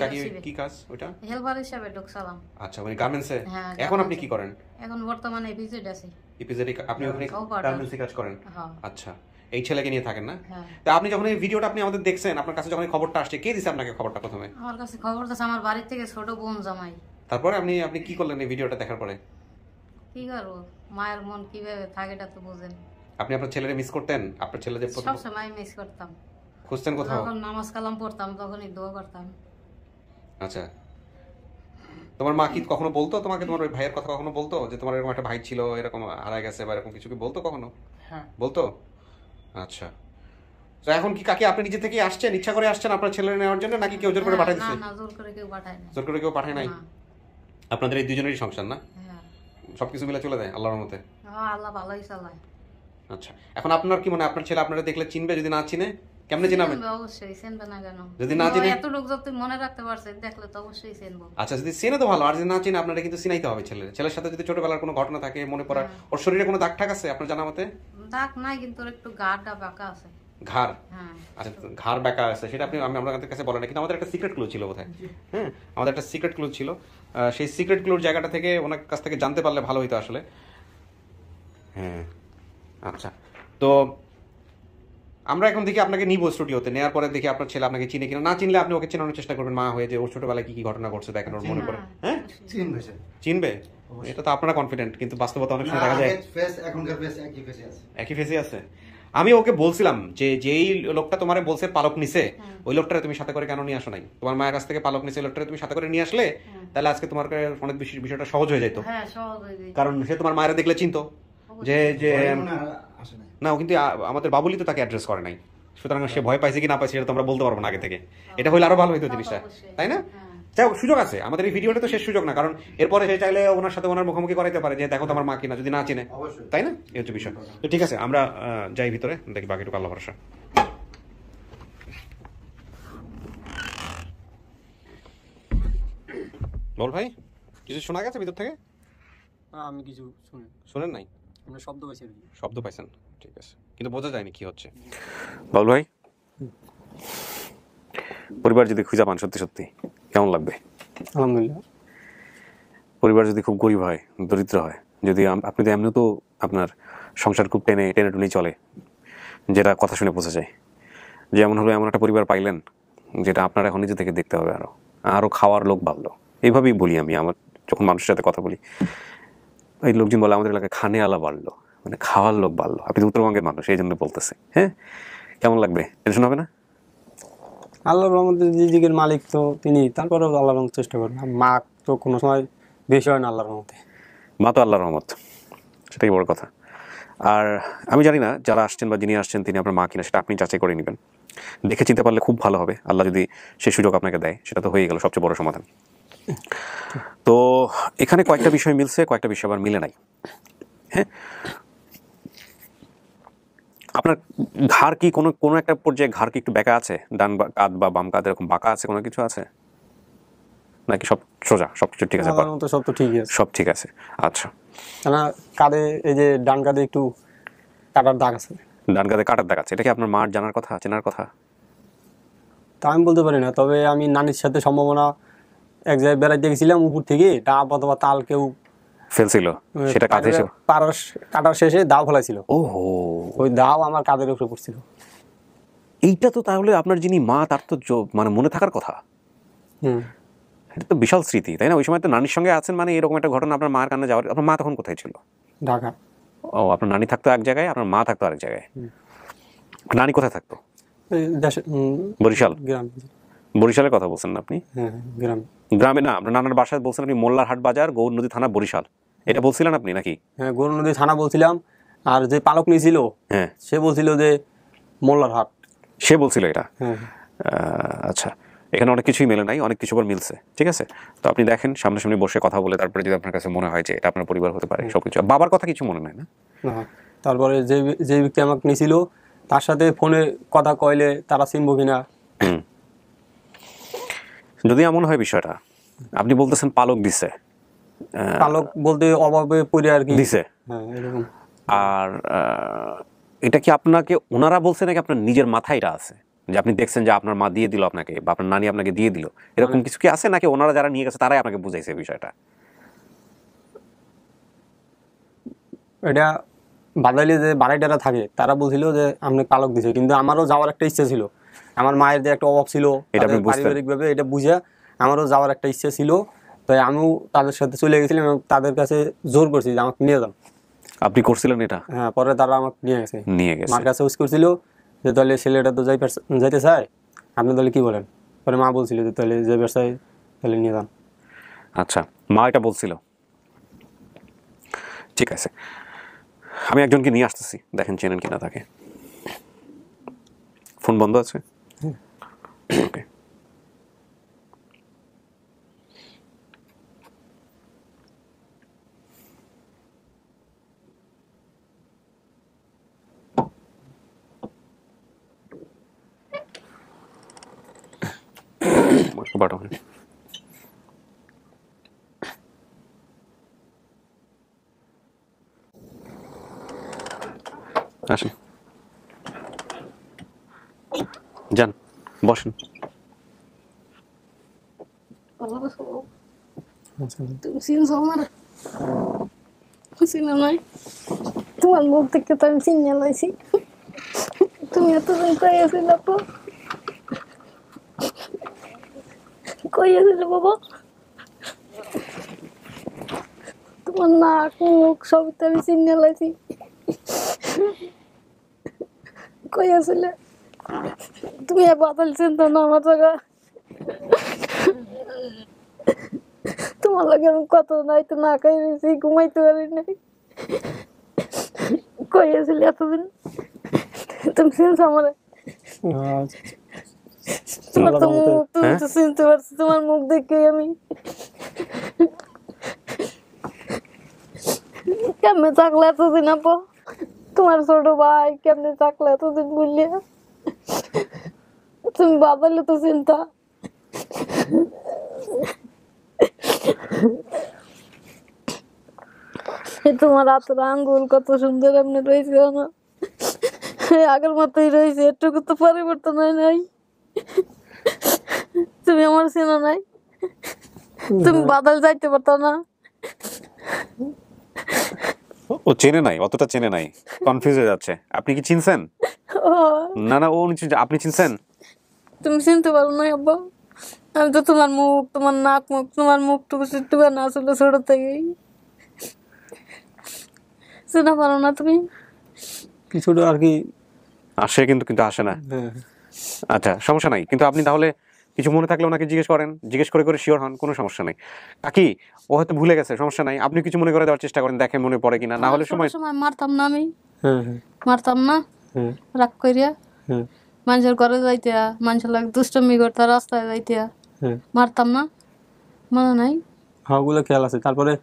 কি কাজ ওটা? হেলপার হিসাবে ঢুকছিলাম। আচ্ছা, মানে গার্মেন্টসে? হ্যাঁ, এখন আপনি কি করেন? এখন বর্তমানে ভিজিট আছি। ইপিজেডি আপনি ওখানে Operator। গার্মেন্টসে কাজ করেন? হ্যাঁ। আচ্ছা, এই ছেলেকে নিয়ে থাকেন না? হ্যাঁ। তা আপনি যখন এই ভিডিওটা আপনি আমাদের দেখছেন, আপনার কাছে যখন এই খবরটা আসছে, কে দিছে আপনাকে খবরটা প্রথমে? আমার কাছে খবর দিয়েছে আমার বাড়ি থেকে ছোট বোন জামাই। তারপরে আপনি কি করলেন এই ভিডিওটা দেখার পরে? কি করবো, মায়ের মন কিভাবে থাকে এটা তো বুঝেন। আপনি আপনার ছেলেরে মিস করতেন? আপনার ছেলে যে সব সময় মিস করতাম। খুঁজতেন কোথাও? যখন নামাজ কালাম পড়তাম তখনই দোয়া করতাম। আচ্ছা, তোমার মা কি কখনো বলতো তোমাকে, তোমার ওই ভাইয়ের কথা কখনো বলতো যে তোমার এরকম একটা ভাই ছিল, এরকম হারায় গেছে বা এরকম কিছু কি বলতো কখনো? হ্যাঁ। বলতো? আচ্ছা, তো এখন কি কাকে আপনি নিজে থেকে আসছেন, ইচ্ছা করে আসছেন আপনার ছেলে নেওয়ার জন্য, নাকি কেউ জোর করে পাঠিয়ে না দিচ্ছে? না, জোর করে কেউ পাঠায় না। জোর করে কেউ পাঠায় নাই? না। আপনাদের এই দুজনেরই সংসার না? হ্যাঁ। সবকিছু মিলে চলে যায় আল্লাহর মতে? হ্যাঁ, আল্লাহ ভালোই চালায়। আচ্ছা, এখন আপনার কি মনে হয় আপনার ছেলে আপনারা দেখলে চিনবে? যদি না চিনে কেমনে চিনাবেন? চিনবে, অবশ্যই চিনবে না কেন? যদি না চিনে? এত লোক যত মনে রাখতে পারছে, দেখলে তো অবশ্যই চিনবো। আচ্ছা, যদি চেনে তো ভালো, আর যদি না চিনে আপনারা কিন্তু চিনাইতে হবে। ছেলের সাথে যদি ছোটবেলার কোনো ঘটনা থাকে মনে পড়ার, ওর শরীরে কোনো দাগ ঠাক আছে আপনার জানা মতে? দাগ নাই, কিন্তু ওর একটু গাটা বাঁকা আছে। ঘাড়? হ্যাঁ। আচ্ছা, ঘাড় বাঁকা আছে, সেটা আপনি আমি আপনাদের কাছে বলেন না, কিন্তু আমাদের একটা সিক্রেট ক্লু ছিল বোধহয়। হ্যাঁ, আমাদের একটা সিক্রেট ক্লু ছিল। সেই সিক্রেট ক্লুর জায়গাটা থেকে ওনার কাছ থেকে জানতে পারলে ভালো হইতো আসলে। হ্যাঁ, আচ্ছা, তো আমরা এখন দেখি আপনাকে নিব স্টুডিওতে, নেওয়ার পরে দেখি আপনার ছেলে আপনাকে চিনে কিনা। না চিনলে আপনি ওকে চেনানোর চেষ্টা করবেন মা হয়ে, যে ওর ছোটবেলায় কি কি ঘটনা ঘটছে দেখেন, ওর মনে পড়ে। হ্যাঁ, চিনবে সে। চিনবে? এটা তো আপনারা কনফিডেন্ট, কিন্তু বাস্তবতা অনেক সময় দেখা যায় ফেস, এখনকার ফেস একই ফেসে আছে। একই ফেসে আছে। আমি ওকে বলছিলাম যে যেই লোকটা তোমারে বলছে পালক নিছে, ওই লোকটারে তুমি সাথে করে কেন নিয়ে আসো নাই? তোমার মায়ের কাছ থেকে পালক নিছে, লোকটারে তুমি সাথে করে নিয়ে আসলে তাহলে আজকে তোমার অনেক বেশি বিষয়টা সহজ হয়ে যেত। হ্যাঁ, সহজ হয়ে যায়। কারণ সে তোমার মায়ের দেখলে চিনতো যে যে আসে নাই। না, ও কিন্তু আমাদের বাবুলি তো তাকে অ্যাড্রেস করে নাই, সুতরাং সে ভয় পাইছে কি না পাইছে সেটা তো আমরা বলতে পারবো না আগে থেকে। এটা হইলে আরো ভালো হইতো জিনিসটা, তাই না? যাই হোক, সুযোগ আছে আমাদের এই ভিডিওটা, তো শেষ সুযোগ না, কারণ এরপরে সে চাইলে ওনার সাথে ওনার মুখোমুখি করাইতে পারে যে দেখো তোমার মা কিনা, যদি না চিনে, অবশ্যই। তাই না? এই হচ্ছে বিষয়। তো ঠিক আছে, আমরা যাই ভিতরে, দেখি বাকিটুকু আল্লাহ ভরসা। বল ভাই, কিছু শোনা গেছে ভিতর থেকে? আমি কিছু শুনি, শোনেন নাই? আমরা শব্দ পাইছি আর কি। শব্দ পাইছেন? ঠিক আছে, কিন্তু বোঝা যায়নি কি হচ্ছে। বল ভাই, পরিবার যদি খুঁজে পান সত্যি সত্যি কেমন লাগবে? আলহামদুলিল্লাহ। পরিবার যদি খুব গরিব হয়, দরিদ্র হয়, যদি আপনি তো এমনি তো আপনার সংসার খুব টেনে টেনে টুনেই চলে, যেটা কথা শুনে বোঝা যায়, যেমন হলো এমন একটা পরিবার পাইলেন যেটা আপনার এখন নিজে থেকে দেখতে হবে, আরো খাওয়ার লোক বাড়লো। এইভাবেই বলি আমি, আমার যখন মানুষের সাথে কথা বলি, এই লোকজন বলে আমাদের এলাকায় খানে আলা বাড়লো, মানে খাওয়ার লোক বাড়লো। আপনি তো উত্তরবঙ্গের মানুষ, এই জন্য বলতেছে। হ্যাঁ, কেমন লাগবে? টেনশন হবে না? আল্লাহর রহমতে রিজিকের মালিক তো তিনি, তারপরেও আল্লাহর রহমত চেষ্টা করেন। মা তো কোনো সময় বেশি হয় না আল্লাহর রহমতে। মা তো আল্লাহর রহমত, সেটাই বড় কথা। আর আমি জানি না যারা আসছেন বা যিনি আসছেন তিনি আপনার মা কিনা, সেটা আপনি যাচাই করে নেবেন, দেখে চিনতে পারলে খুব ভালো হবে। আল্লাহ যদি সেই সুযোগ আপনাকে দেয়, সেটা তো হয়ে গেল সবচেয়ে বড় সমাধান। তো এখানে কয়েকটা বিষয় মিলছে, কয়েকটা বিষয় আবার মিলে নাই। হ্যাঁ, আপনার ঘাড় কি কোনো একটা পর্যায়ে ঘাড় কি একটু বেঁকা আছে? ডান কাঁধ বা বাম কাঁধ এরকম বাঁকা আছে, কোনো কিছু আছে নাকি সব সোজা, সবকিছু ঠিক আছে? আল্লাহর রহমতে সব তো ঠিকই আছে, সব ঠিক আছে। আচ্ছা, না কাঁধে, এই যে ডান কাঁধে একটু কাটার দাগ আছে। ডান কাঁধে কাটার দাগ আছে, এটা কি আপনার মার জানার কথা, চেনার কথা? তা আমি বলতে পারি না, তবে আমি নানির সাথে সম্ভাবনা এক জায়গায় বেড়াইতে গেছিলাম, উপর থেকে ডাব অথবা তাল কেউ ফেলছিল, সেটা কাঁধে এসে কাটার শেষে দাও ফেলাইছিল। ওহো, ওই দাও আমার কাঁধের উপরে পড়ছিল। এইটা তো তাহলে আপনার যিনি মা তার তো মানে মনে থাকার কথা। এটা তো বিশাল স্মৃতি, তাই না? ওই সময় তো নানির সঙ্গে আছেন, মানে এরকম একটা ঘটনা আপনার মার কানে যাওয়ার। আপনার মা তখন কোথায় ছিল? ঢাকা। ও, আপনার নানি থাকতো এক জায়গায়, আপনার মা থাকতো আরেক জায়গায়। নানি কোথায় থাকতো? বরিশাল। বরিশালের কথা বলছেন না আপনি? গ্রামে না, আপনার নানার বাসায় বলছেন আপনি মোল্লারহাট বাজার, গৌর নদী থানা, বরিশাল, এটা বলছিলেন আপনি নাকি? হ্যাঁ, গৌর নদী থানা বলছিলাম। আর যে পালক নিয়েছিল, হ্যাঁ, সে বলছিল যে মোল্লারহাট, সে বলছিল এটা। আচ্ছা, এখানে অনেক কিছুই মেলে নাই, অনেক কিছু মিলছে। ঠিক আছে, তো আপনি দেখেন সামনাসামনি বসে কথা বলে, তারপরে যদি আপনার কাছে মনে হয় যে এটা আপনার পরিবার হতে পারে, সবকিছু। বাবার কথা কিছু মনে নাই না? তারপরে যে ব্যক্তি আমাকে নিয়েছিল তার সাথে ফোনে কথা কইলে তারা চিনবো কিনা। যদি এমন হয় বিষয়টা, আপনি বলতেছেন পালক দিছে, পালক বলতে অভাবে পড়ে আর কি দিছে। হ্যাঁ, এরকম। আর এটা কি আপনাকে ওনারা বলছে নাকি আপনার নিজের মাথায় এটা আছে যে আপনি দেখছেন যে আপনার মা দিয়ে দিল আপনাকে, বা আপনার নানি আপনাকে দিয়ে দিল, এরকম কিছু কি আছে, নাকি ওনারা যারা নিয়ে গেছে তারাই আপনাকে বুঝাইছে বিষয়টা? এটা বাদাইলে যে বাড়াইটারা থাকে তারা বলছিল যে আপনি পালক দিছে, কিন্তু আমারও যাওয়ার একটা ইচ্ছা ছিল। আমার মায়ের যে একটা অভাব ছিল পারিবারিকভাবে, এটা বুঝে আমারও যাওয়ার একটা ইচ্ছা ছিল। তাই আমিও তাদের সাথে চলে গেছিলাম এবং তাদের কাছে জোর করছি যে আমাকে নিয়ে যান। আপনি করছিলেন এটা? হ্যাঁ, পরে তারা আমাকে নিয়ে গেছে। মার কাছে উইস করছিল যে তাহলে ছেলেটা তো যাইতে চায়, আপনি তাহলে কি বলেন? পরে মা বলছিল যে তাহলে যে ব্যবসায় তাহলে নিয়ে যান। আচ্ছা, মা এটা বলছিল, ঠিক আছে। আমি একজনকে নিয়ে আসতেছি, দেখেন চেনেন কিনা তাকে। ফোন বন্ধ আছে? ওকে। বাটো আসেন, যান, বসেন। তোমার মুখ থেকে তো আমি চিনিয়ে লাইছি। তুমি এতদিন কই আছিল তো? কই আছিল বাবা? তোমার নাক মুখ সবই তো আমি চিনিয়ে লাইছি। কই আসলে তুমি বাদল চিন্তা না আমার জায়গা? তোমার লাগে আমি কত নাইতে না খাই রয়েছি, ঘুমাইতে পারি নাই। কই আসলে এতদিন? তুমি চিনছো আমার? তোমার তো মুখ, তুমি তো চিনতে পারছো তোমার মুখ দেখে আমি। কেমনে থাকলে এতদিন আপা? তোমার ছোট ভাই কেমনে থাকলে এতদিন বললে? তুমি বাদালে তো চিন্তা। তোমার হাতের আঙ্গুল কত সুন্দর এমনি রয়েছে না, আগের মতোই রয়েছে, এটুকু তো পরিবর্তন হয় নাই। তুমি আমার চেনা নাই, তুমি বাদাল যাইতে পারতো না। ও চেনে নাই, অতটা চেনে নাই, কনফিউজ হয়ে যাচ্ছে। আপনি কি চিনছেন? না না, ও আপনি চিনছেন? তুমি চিনতে পারো না আব্বা? আমি তো তোমার মুখ, তোমার নাক মুখ, তোমার মুখটুকু চিনতে না আসলে ছোট থেকেই। চিনা পারো না তুমি? কিছুটা আর কি আসে, কিন্তু আসে না। আচ্ছা, সমস্যা নাই, কিন্তু আপনি তাহলে কিছু মনে থাকলে ওনাকে জিজ্ঞেস করেন, জিজ্ঞেস করে করে শিওর হন, কোনো সমস্যা নেই। কাকি, ও হয়তো ভুলে গেছে, সমস্যা নাই, আপনি কিছু মনে করে দেওয়ার চেষ্টা করেন, দেখেন মনে পড়ে কিনা। না হলে সময় মারতাম না আমি, মারতাম না রাগ করিয়া, মানুষের ঘরে যাইতিয়া, মানুষের লাগে দুষ্টমি করতে, রাস্তায় যাইতিয়া, মারতাম না, মনে নাই? ওগুলো খেয়াল আছে। তারপরে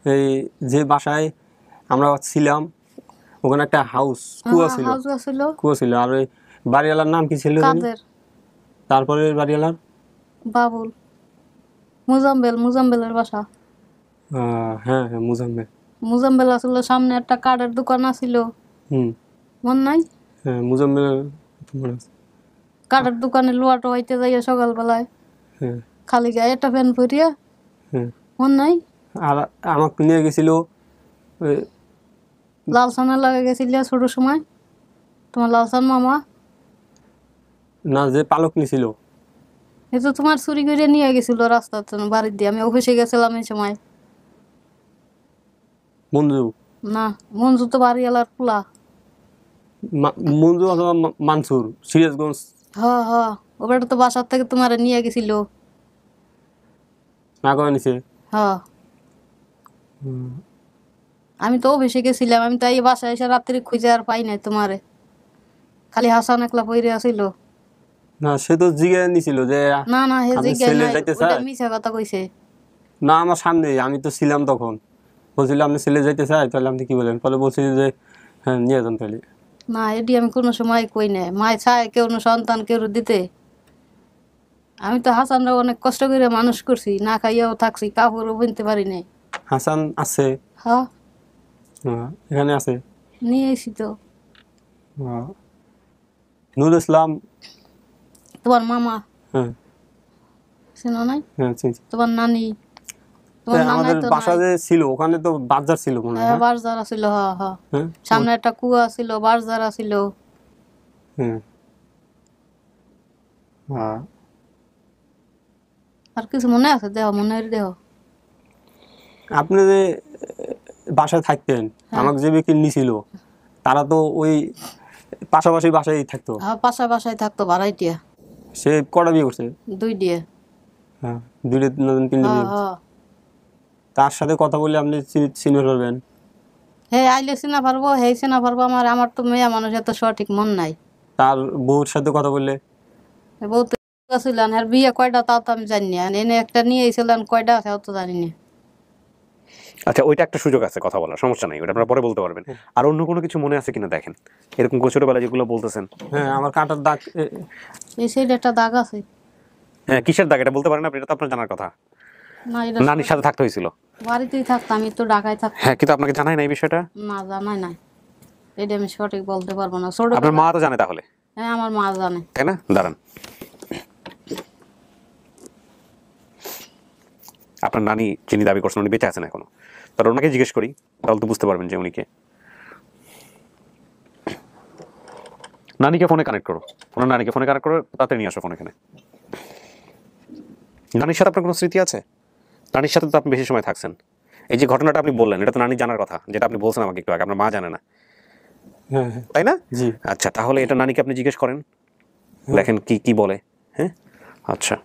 এই যে বাসায় আমরা ছিলাম ওখানে একটা কুয়া ছিল, আর ওই বাড়িওয়ালার নাম কি ছিল? তারপরে বাড়িওয়ালার বাবুল, মুজাম্বেলের বাসা। হ্যাঁ, মুজাম্বেল আসলে সামনে একটা কাঠের দোকান আছিল, মন নাই? হ্যাঁ, মুজাম্বেল কাঠের দোকানে লোয়া টোয়াইতে যাইয়া সকালবেলায় খালি গায়ে একটা ফ্যান পরিয়া, মন নাই? আর আমাকে নিয়ে গেছিল লালসানের লাগে গেছিল ছোট সময়, তোমার লালসান মামা। না, যে পালক নিছিল। এ তো তোমার চুরি করে নিয়ে গেছিল রাস্তাতে বাড়ি দিয়ে, আমি অফিসে গেছিলাম এই সময়। মঞ্জু? না, মঞ্জু তো বাড়িওয়ালার পোলা। মঞ্জু অথবা মানসুর, সিরাজগঞ্জ। হ্যাঁ হ্যাঁ, ওটা তো বাসার থেকে তোমার নিয়ে গেছিল। না করে নিছে? হ্যাঁ, আমি তো অফিসে গেছিলাম, আমি তো এই বাসায় এসে রাত্রি খুঁজে আর পাই নাই তোমারে, খালি হাসান একলা পইরে আসিল। না, সে তো জিগে নিছিল যে না না, হে জিজ্ঞাসা ছেলে নাই, যাইতে ওটা চায়। মিছা কথা কইছে। না, আমার সামনে, আমি তো ছিলাম তখন। বলছিল আপনি ছেলে যাইতে চাই, তাহলে আপনি কি বলেন? পরে বলছি যে হ্যাঁ নিয়ে যান তাহলে। না, এটি আমি কোনো সময় কই নাই। মায় চায় কেউ সন্তান কেউ দিতে। আমি তো হাসানরা অনেক কষ্ট করে মানুষ করছি, না খাইয়াও থাকছি, কাপড়ও বুনতে পারি নাই। হাসান আছে? হ্যাঁ, এখানে আছে, নিয়ে এসি তো। নুর ইসলাম তোমার মামা? হ্যাঁ। চেনো নাই? হ্যাঁ চিনছি। তোমার নানি? তোমার নানাই আমাদের তো বাসা যে ছিল ওখানে তো বাজার ছিল মনে হয়। হ্যাঁ, বাজার ছিল। হ্যাঁ হ্যাঁ, সামনে একটা কুয়া ছিল, বাজার ছিল। হ্যাঁ। আর কিছু মনে আছে? দেহ মনের দেহ। আপনি যে বাসায় থাকতেন, আমাকে যে ব্যক্তি নিছিল তারা তো ওই পাশাপাশি বাসায় থাকতো। হ্যাঁ, বাসায় থাকতো ভাড়াইটিয়া। সে কটা বিয়ে করছে? 2 দিয়ে। হ্যাঁ, 2-3 বিয়ে। তার সাথে কথা বলে আপনি চিনে পারবেন। হ্যাঁ, আইলে চিনা পারবো, হে চিনা পারবো। আমার তো মেয়ে মানুষ, এত সঠিক মন নাই। তার বউর সাথে কথা বললে? বউ তো ছিলেন, আর বিয়ে কয়টা তাও তো আমি জানি না। এনে একটা নিয়ে এসেছিলেন, কয়টা আছে তো জানি না। আচ্ছা, ওইটা একটা সুযোগ আছে কথা বলার, সমস্যা নাই, ওটা আপনারা পরে বলতে পারবেন। আর অন্য কোনো কিছু মনে আছে কিনা দেখেন, এরকম ছোটবেলা যেগুলো বলতেছেন। হ্যাঁ, আমার কাঁটার দাগ, এই সাইডে একটা দাগ আছে। হ্যাঁ, কিসের দাগ এটা বলতে পারেন আপনি? এটা তো আপনার জানার কথা। না, এটা নানির সাথে থাকতে হয়েছিল? বাড়িতেই থাকতাম, আমি তো ঢাকায় থাকতাম। হ্যাঁ, কিন্তু আপনাকে জানাই না এই বিষয়টা? না, জানাই নাই। এটা আমি সঠিক বলতে পারবো না। ছোট আপনার মা তো জানে তাহলে? হ্যাঁ, আমার মা জানে। তাই না? দাঁড়ান, আপনার নানি যিনি দাবি করছেন উনি বেঁচে আছেন এখনো, তার ওনাকে জিজ্ঞেস করি, তাহলে তো বুঝতে পারবেন যে উনি কে। নানিকে ফোনে কানেক্ট করো, ওনার নানিকে ফোনে কানেক্ট করো, তাড়াতাড়ি নিয়ে আসো ফোন এখানে। নানির সাথে আপনার কোনো স্মৃতি আছে? নানির সাথে তো আপনি বেশি সময় থাকছেন। এই যে ঘটনাটা আপনি বললেন, এটা তো নানি জানার কথা, যেটা আপনি বলছেন আমাকে একটু আগে, আপনার মা জানে না, তাই না? জি। আচ্ছা, তাহলে এটা নানিকে আপনি জিজ্ঞেস করেন, দেখেন কি কি বলে। হ্যাঁ, আচ্ছা।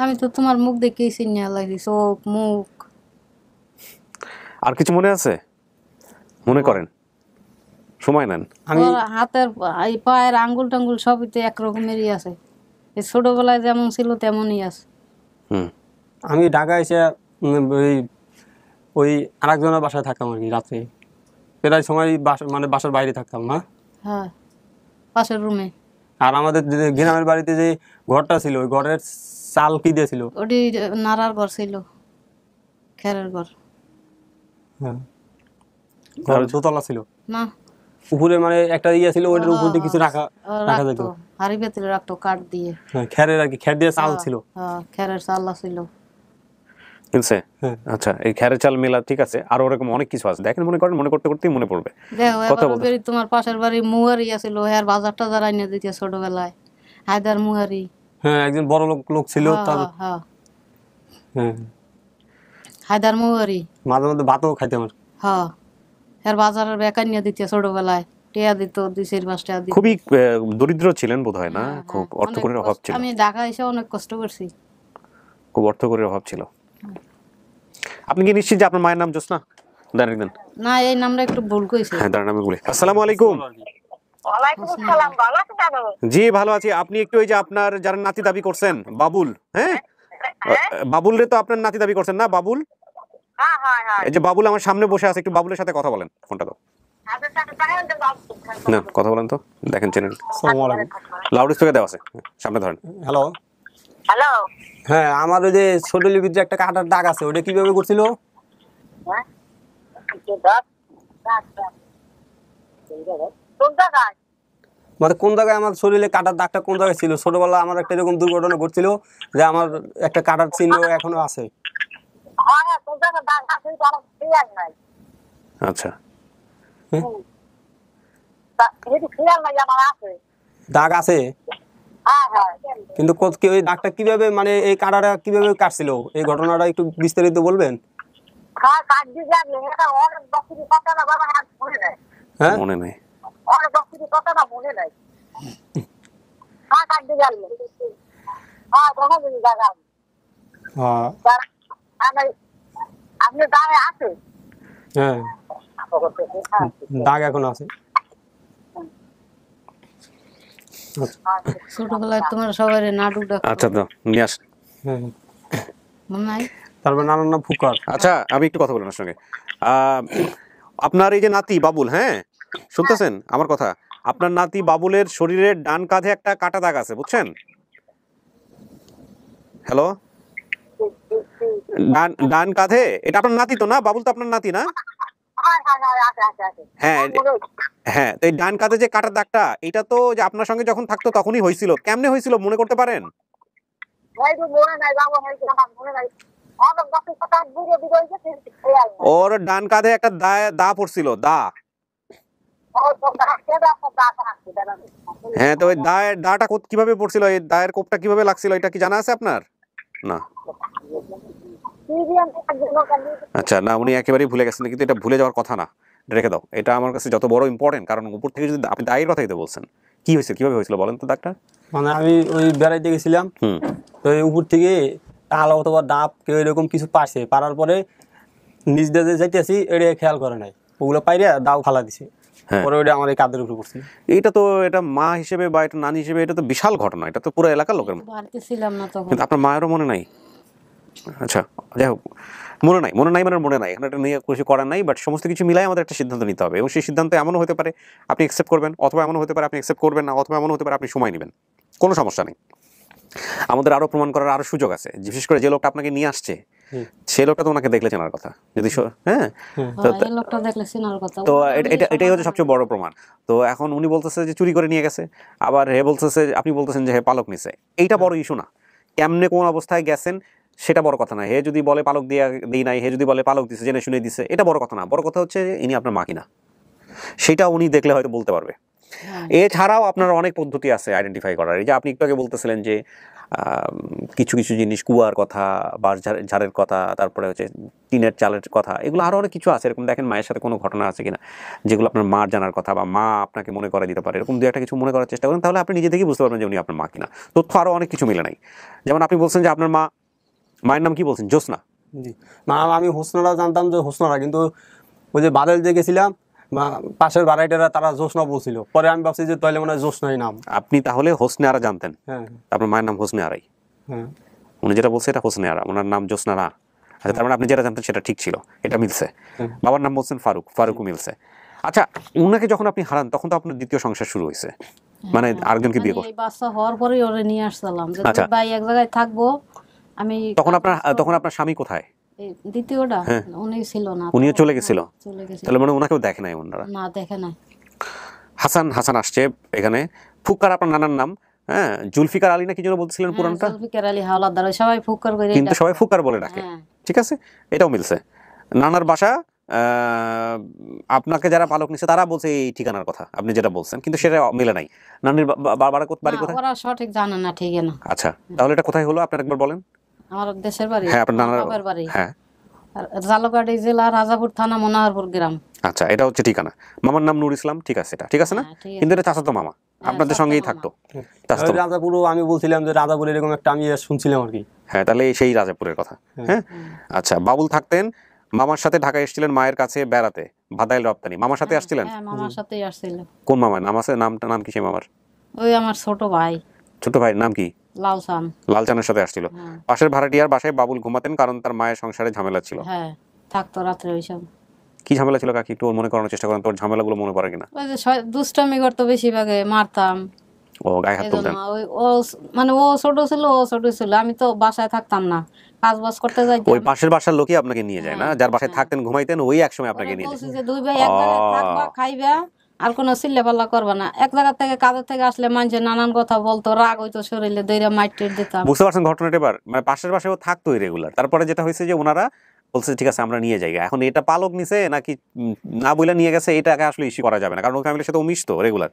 আমি তো তোমার মুখ দেখেই চিনি লাগি, চোখ মুখ। আর কিছু মনে আছে? মনে করেন, সময় নেন। আমি হাতের এই পায়ের আঙ্গুল টাঙ্গুল সবই তো একরকমেরই আছে। এই ছোটবেলায় যেমন ছিল তেমনই আছে। আমি ঢাকায় এসে ওই আরেকজনের বাসায় থাকতাম আর কি, রাত্রে প্রায় সময় মানে বাসার বাইরে থাকতাম। হ্যাঁ, পাশের রুমে। আর আমাদের গ্রামের বাড়িতে যে ঘরটা ছিল, ওই ঘরের চাল কি দিয়েছিল? ওটি নাড়ার ঘর ছিল, খেরের ঘর। হ্যাঁ, ঘর দোতলা ছিল না, উপরে মানে একটা ইয়ে ছিল, ওইটার উপর দিয়ে কিছু রাখা যেত। হাড়ি ভেতরে রাখতো কাঠ দিয়ে। হ্যাঁ, খেরের আর কি, খের দিয়ে চাল ছিল। হ্যাঁ, খেরের চাল ছিল। বুঝছে? আচ্ছা, এই খেরের চাল মেলা ঠিক আছে, আর ওরকম অনেক কিছু আছে, দেখেন মনে করেন, মনে করতে করতেই মনে পড়বে। তোমার পাশের বাড়ি মুয়ারি আছিল, হ্যার বাজার টাজার আইনে দিতে ছোটবেলায়। হায়দার মুয়ারি। হ্যাঁ, একজন বড় লোক ছিল। হায়দার মুয়ারি মাঝে মধ্যে ভাতও খাইতাম। হ্যাঁ, হ্যার বাজারের বেকার নিয়ে দিতে ছোটবেলায়, টিয়া দিত 2-4-5 টাকা দিত। খুবই দরিদ্র ছিলেন বোধহয়, না? খুব অর্থকরীর অভাব ছিল। আমি ঢাকা এসে অনেক কষ্ট করছি। খুব অর্থকরীর অভাব ছিল। আপনি কি নিশ্চিত যে আপনার মায়ের নাম জোসনা? দাঁড়ান, না, এই নামটা একটু ভুল কইছি। হ্যাঁ, দাঁড়ান আমি বলি। আসসালামু আলাইকুম। ওয়ালাইকুম আসসালাম, ভালো আছেন দাদু? জি, ভালো আছি। আপনি একটু ওই যে আপনার যারা নাতি দাবি করছেন, বাবুল, হ্যাঁ, বাবুল রে তো আপনার নাতি দাবি করছেন না? বাবুল, এই যে বাবুল আমার সামনে বসে আছে, একটু বাবুলের সাথে কথা বলেন। ফোনটা তো না, কথা বলেন তো, দেখেন চেনেন। লাউড স্পিকার দেওয়া আছে, সামনে ধরেন। Hello hello. হ্যাঁ, আমার ওই যে শরীরের ভিতরে একটা কাটার দাগ আছে, ওটা কিভাবে করছিল? মানে কোন জায়গায় আমার শরীরে কাটার দাগটা কোন জায়গায় ছিল? ছোটবেলা আমার একটা এরকম দুর্ঘটনা ঘটছিল যে আমার একটা কাটার চিহ্ন এখনো আছে। আচ্ছা, দাগ আছে, কিন্তু ওই দাগটা কিভাবে, মানে এই কাটাটা কিভাবে কাটছিল, এই ঘটনাটা একটু বিস্তারিত বলবেন? হ্যাঁ মনে নাই। হ্যাঁ দাগ এখন আছে। ছোটবেলায় তোমার সবাই নাটক দেখো। আচ্ছা তো নিয়ে আস। মনে নাই? তারপর নানার নাম ফুকার। আচ্ছা আমি একটু কথা বলেন সঙ্গে। আপনার এই যে নাতি বাবুল, হ্যাঁ শুনতেছেন আমার কথা, আপনার নাতি বাবুলের শরীরের ডান কাঁধে একটা কাটা দাগ আছে, বুঝছেন? হ্যালো, ডান কাঁধে, এটা আপনার নাতি তো না? বাবুল তো আপনার নাতি না? হ্যাঁ হ্যাঁ, এই ডান কাঁধে যে কাটা দাগটা, এটা তো যে আপনার সঙ্গে যখন থাকতো তখনই হয়েছিল, কেমনে হয়েছিল মনে করতে পারেন? ওর ডান কাঁধে একটা দা পড়ছিল, দা। হ্যাঁ তো ওই দাটা কিভাবে পড়ছিল, এই দায়ের কোপটা কিভাবে লাগছিল, এটা কি জানা আছে আপনার? না। আচ্ছা না, উনি একেবারেই ভুলে গেছেন, কিন্তু এটা ভুলে যাওয়ার কথা না, রেখে দাও। এটা আমার কাছে যত বড় ইম্পর্টেন্ট, কারণ উপর থেকে যদি আপনি দায়ের কথাই তো বলছেন, কি হয়েছে, কিভাবে হয়েছিল বলেন তো দাগটা? মানে আমি ওই বেড়াইতে গেছিলাম, তো উপর থেকে তাল অথবা ডাব কেউ এরকম কিছু পারছে, পারার পরে নিজ দিয়ে যাইতেছি, এটা খেয়াল করে নাই, ওগুলো পাইরে দাও ফালা দিছে, পরে ওটা আমার এই কাঁধের উপরে পড়ছে। এইটা তো, এটা মা হিসেবে বা এটা নানি হিসেবে এটা তো বিশাল ঘটনা, এটা তো পুরো এলাকার লোকের। বাড়িতে ছিলাম না তখন। কিন্তু আপনার মায়েরও মনে নাই? আচ্ছা যাই হোক, মনে নাই মানে মনে নাই, এখানে এটা নিয়ে কিছু করার নাই, বাট সমস্ত কিছু মিলাই আমাদের একটা সিদ্ধান্ত নিতে হবে, এবং সেই সিদ্ধান্ত এমনও হতে পারে আপনি অ্যাকসেপ্ট করবেন, অথবা এমনও হতে পারে আপনি অ্যাকসেপ্ট করবেন না, অথবা এমনও হতে পারে আপনি সময় নেবেন, কোনো সমস্যা নেই। আমাদের আরো প্রমাণ করার আরো সুযোগ আছে, বিশেষ করে যে লোকটা আপনাকে নিয়ে আসছে, সেই লোকটা তো ওনাকে দেখলে চেনার কথা, যদি হ্যাঁ তো এটাই হচ্ছে সবচেয়ে বড় প্রমাণ। তো এখন উনি বলতেছে যে চুরি করে নিয়ে গেছে, আবার হে বলতেছে, আপনি বলতেছেন যে হে পালক নিছে, এইটা বড় ইস্যু না, কেমনে কোন অবস্থায় গেছেন সেটা বড় কথা না। হে যদি বলে পালক দিই নাই, হে যদি বলে পালক দিছে জেনে শুনে দিছে, এটা বড় কথা না। বড় কথা হচ্ছে ইনি আপনার মা কিনা, সেটা উনি দেখলে হয়তো বলতে পারবে। এছাড়াও আপনার অনেক পদ্ধতি আছে আইডেন্টিফাই করার। এই যে আপনি একটু আগে বলতেছিলেন যে কিছু কিছু জিনিস, কুয়ার কথা, বাঁশ ঝাড়ের কথা, তারপরে হচ্ছে টিনের চালের কথা, এগুলো আরো অনেক কিছু আছে। এরকম দেখেন মায়ের সাথে কোনো ঘটনা আছে কিনা যেগুলো আপনার মার জানার কথা, বা মা আপনাকে মনে করে দিতে পারে, এরকম দু একটা কিছু মনে করার চেষ্টা করেন, তাহলে আপনি নিজে থেকেই বুঝতে পারবেন যে উনি আপনার মা কিনা। তথ্য আরো অনেক কিছু মিলে নাই। যেমন আপনি বলছেন যে আপনার মায়ের নাম কি বলছেন? জ্যোৎস্না। জি না, আমি হোসনারা জানতাম যে হোসনারা, কিন্তু ওই যে বাদল যে গেছিলাম পাশের বাড়াইটারা তারা জ্যোৎস্না বলছিল, পরে আমি ভাবছি যে তাহলে মনে হয় জ্যোৎস্নাই নাম। আপনি তাহলে হোসনে আরা জানতেন? হ্যাঁ, আপনার মায়ের নাম হোসনে আরাই। হ্যাঁ, উনি যেটা বলছে এটা হোসনে আরা, ওনার নাম জ্যোৎস্না না। আচ্ছা, তার মানে আপনি যেটা জানতেন সেটা ঠিক ছিল, এটা মিলছে। বাবার নাম বলছেন ফারুকও মিলছে। আচ্ছা, উনাকে যখন আপনি হারান তখন তো আপনার দ্বিতীয় সংসার শুরু হয়েছে, মানে আরেকজনকে বিয়ে করছেন। এই বাচ্চা হওয়ার পরে ওরে নিয়ে আসলাম যে ভাই এক জায়গায় থাকবো। আমি তখন আপনার স্বামী কোথায়? দ্বিতীয়টা উনি ছিল না, উনিও চলে গেছিল। তাহলে মানে ওনাকেও দেখে নাই ওনারা? না, দেখে নাই। হাসান আসছে এখানে। ফুকার আপনার নানার নাম? হ্যাঁ, জুলফিকার আলী না কি যেন বলছিলেন পুরানটা? জুলফিকার আলী হাওলাদার, সবাই ফুকার করে, কিন্তু সবাই ফুকার বলে ডাকে। ঠিক আছে, এটাও মিলছে। নানার বাসা, আপনাকে যারা পালক নিছে তারা বলছে এই ঠিকানার কথা আপনি যেটা বলছেন, কিন্তু সেটা মিলে নাই। নানির বাড়ি কোথায়? ওরা সঠিক জানে না, ঠিক না। আচ্ছা, তাহলে এটা কোথায় হলো আপনার একবার বলেন। আমার দেশের বাড়ি, হ্যাঁ আপনার নানার বাড়ি, হ্যাঁ জালকাঠি জেলা, রাজাপুর থানা, মনোহরপুর গ্রাম। আচ্ছা, এটা হচ্ছে ঠিকানা। মামার নাম নূর ইসলাম, ঠিক আছে, এটা ঠিক আছে না? কিন্তু এটা চাচাতো মামা, আপনাদের সঙ্গেই থাকতো। রাজাপুরও আমি বলছিলাম যে রাজাপুর এরকম একটা আমি শুনছিলাম আর কি। হ্যাঁ, তাহলে সেই রাজাপুরের কথা। হ্যাঁ, আচ্ছা, বাবুল থাকতেন মামার সাথে, ঢাকায় এসেছিলেন মায়ের কাছে বেড়াতে, ভাদাইল রপ্তানি। মামার সাথে আসছিলেন? হ্যাঁ, মামার সাথেই আসছিল। কোন মামার নাম আছে? নাম কি সেই মামার? ওই আমার ছোট ভাই। ছোট ভাইয়ের নাম কি? লালচানের সাথে আসছিল। পাশের ভাড়াটিয়ার বাসায় বাবুল ঘুমাতেন, কারণ তার মায়ের সংসারে ঝামেলা ছিল। হ্যাঁ, থাকতো রাত্রে ওইসব। কি ঝামেলা ছিল কাকি, একটু মনে করানোর চেষ্টা করেন, তোর ঝামেলাগুলো মনে পড়ে কিনা? ওই যে দুষ্টামি করতো বেশিরভাগে, মারতাম। ও গায়ে হাত তুলতেন? ও মানে ও ছোট ছিল, আমি তো বাসায় থাকতাম না, কাজ বাজ করতে যাইতাম। ওই পাশের বাসার লোকই আপনাকে নিয়ে যায় না? যার বাসায় থাকতেন, ঘুমাইতেন, ওই একসময় আপনাকে নিয়ে যায়। যে দুই ভাই এক জায়গায় থাকবা, খাইবা, আর কোনো চিল্লাপাল্লা করবা না। এক জায়গা থেকে কাজের থেকে আসলে মানুষের নানান কথা বলতো, রাগ হইতো শরীরে, দইরা মাইটের দিতাম। বুঝতে পারছেন ঘটনাটা এবার? মানে পাশের বাসায়ও থাকতো রেগুলার। তারপরে যেটা হয়েছে যে ওনারা বলছে ঠিক আছে আমরা নিয়ে যাই। এখন এটা পালক নিছে নাকি না বইলা নিয়ে গেছে, এটাকে আসলে ইস্যু করা যাবে না, কারণ ওই ফ্যামিলির সাথে ও মিশতো রেগুলার।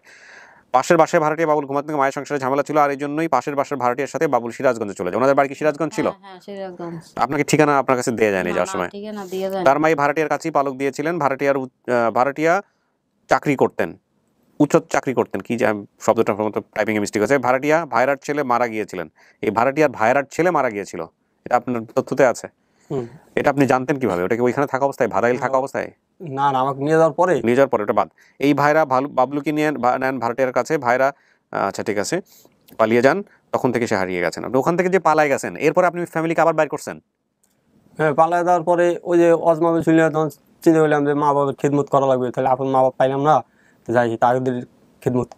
পাশের বাসায় ভাড়াটিয়া বাবুল ঘুমাতে থেকে মায়ের সংসারে ঝামেলা ছিল, আর এই জন্যই পাশের বাসার ভাড়াটিয়ার সাথে বাবুল সিরাজগঞ্জে চলে যায়। ওনাদের বাড়ি কি সিরাজগঞ্জ ছিল? হ্যাঁ সিরাজগঞ্জ। আপনাকে ঠিকানা আপনার কাছে দেয়া যায়নি যাওয়ার সময়? ঠিকানা দিয়ে যায়। তার মাই ভাড়াটিয়ার কাছেই পালক দিয়েছিলেন। ভাড়াটিয়া চাকরি করতেন, উচ্চ চাকরি করতেন, কি যে শব্দটা টাইপিং এ মিস্টেক আছে। ভাইরার ছেলে মারা গিয়েছিলেন, এই ভাড়াটিয়ার ভাইরার ছেলে মারা গিয়েছিল, এটা আপনার তথ্যতে আছে। এটা আপনি জানতেন কিভাবে? ওটা কি ওইখানে থাকা অবস্থায়, ভাদাইল থাকা অবস্থায়? না না, আমাকে নিয়ে যাওয়ার পরে ওটা বাদ। এই ভাইরা বাবলুকে নিয়ে নেন ভাড়াটিয়ার কাছে, ভাইরা আচ্ছা ঠিক আছে পালিয়ে যান, তখন থেকে সে হারিয়ে গেছেন। আপনি ওখান থেকে যে পালাই গেছেন, এরপরে আপনি ফ্যামিলিকে আবার বাইর করছেন? হ্যাঁ, পালাই দেওয়ার পরে ওই যে অজমাবে শুনলে তখন চিন্তা করলাম যে মা বাবার খেদমত করা লাগবে, তাহলে আপন মা বাবা পাইলাম না, যাই তাদের খেদমত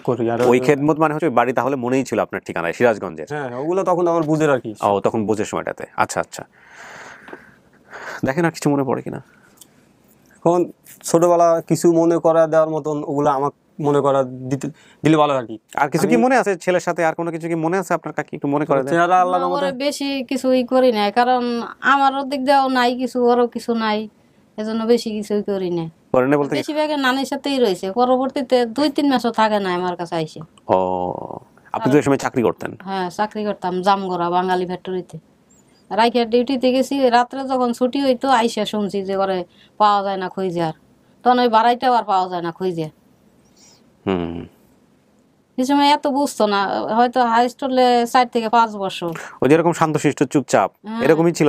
করি। আর ওই খেদমত মানে হচ্ছে বাড়ি তাহলে মনেই ছিল আপনার ঠিকানায় সিরাজগঞ্জের? হ্যাঁ, ওগুলো তখন আমার বুঝে রাখি। ও, তখন বুঝের সময়টাতে। আচ্ছা আচ্ছা, দেখেন আর কিছু মনে পড়ে কিনা? এখন ছোটবেলা কিছু মনে করা দেওয়ার মতন ওগুলো আমার মনে করা দিলে ভালো আর কি। আর কিছু কি মনে আছে ছেলের সাথে? আর কোনো কিছু কি মনে আছে আপনার? কাকি একটু মনে করে দেন। বেশি কিছুই করি না, কারণ আমার দিক দিয়েও নাই কিছু, ওরও কিছু নাই, এজন্য বেশি কিছুই করি না। বেশিরভাগ নানির সাথেই রয়েছে, পরবর্তীতে 2-3 মাসও থাকে না আমার কাছে আইসে। ও, আপনি তো ওই সময় চাকরি করতেন? হ্যাঁ, চাকরি করতাম জামগড়া বাঙালি ফ্যাক্টরিতে। রাইখে ডিউটিতে গেছি, রাত্রে যখন ছুটি হইতো আইসা শুনছি যে করে পাওয়া যায় না খুঁজে, আর তখন ওই বাড়াইটাও আর পাওয়া যায় না খুঁজে। এই সময় এত বুঝতো না, হয়তো হাই স্কুলে 4 থেকে 5 বছর। ওই যেরকম শান্তশিষ্ট চুপচাপ এরকমই ছিল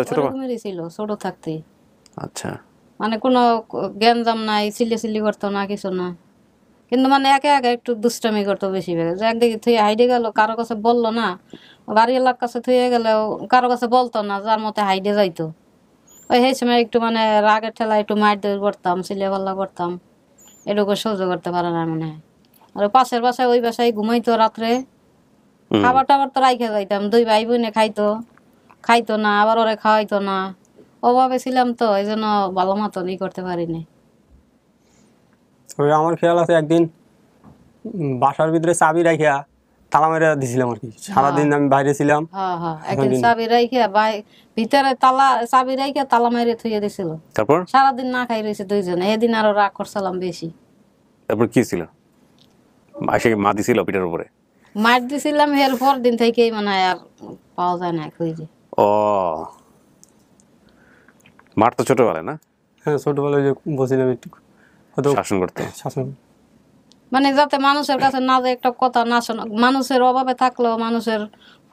ছোট থাকতে। আচ্ছা, মানে কোনো জ্ঞানজাম নাই, চিল্লি করতো না, কিছু না, কিন্তু মানে একে একে একটু দুষ্টামি করতো বেশি বেগে। যে একদিকে থুয়ে হাইডে গেল, কারো কাছে বললো না, বাড়ি এলাকার কাছে থুয়ে গেলেও কারো কাছে বলতো না, যার মতে হাইডে যাইতো। ওই সেই সময় একটু মানে রাগের ঠেলা একটু মার দৌড় করতাম, চিল্লে পাল্লা করতাম, এটুকু সহ্য করতে পারে না মনে হয়। আর পাশের বাসায় ওই বাসায় ঘুমাইতো রাত্রে, খাবার টাবার তো রাইখে যাইতাম, 2 ভাই বোনে খাইতো না, আবার ওরে খাওয়াইতো না, অভাবে ছিলাম তো, এই জন্য ভালো মতন করতে পারিনি। আমার খেয়াল আছে একদিন বাসার ভিতরে চাবি রাখিয়া তালা মেরে দিছিলাম আর কি, সারাদিন আমি বাইরে ছিলাম। একদিন চাবি রাখিয়া ভিতরে চাবি রাখিয়া তালা মেরে থুয়ে দিছিল, তারপর সারাদিন না খাই রয়েছে দুইজনে। এদিন আরো রাগ করছিলাম বেশি। তারপর কি ছিল? মা দিছিল পিঠের উপরে মার দিছিলাম, এর পর দিন থেকে মানে আর পাওয়া যায় না খুঁজে। ও, মার তো ছোটবেলায় না? হ্যাঁ, ছোটবেলায় যে বসিলাম একটু শাসন করতে, মানে যাতে মানুষের কাছে না যায় একটা কথা না শোনা, মানুষের অভাবে থাকলেও মানুষের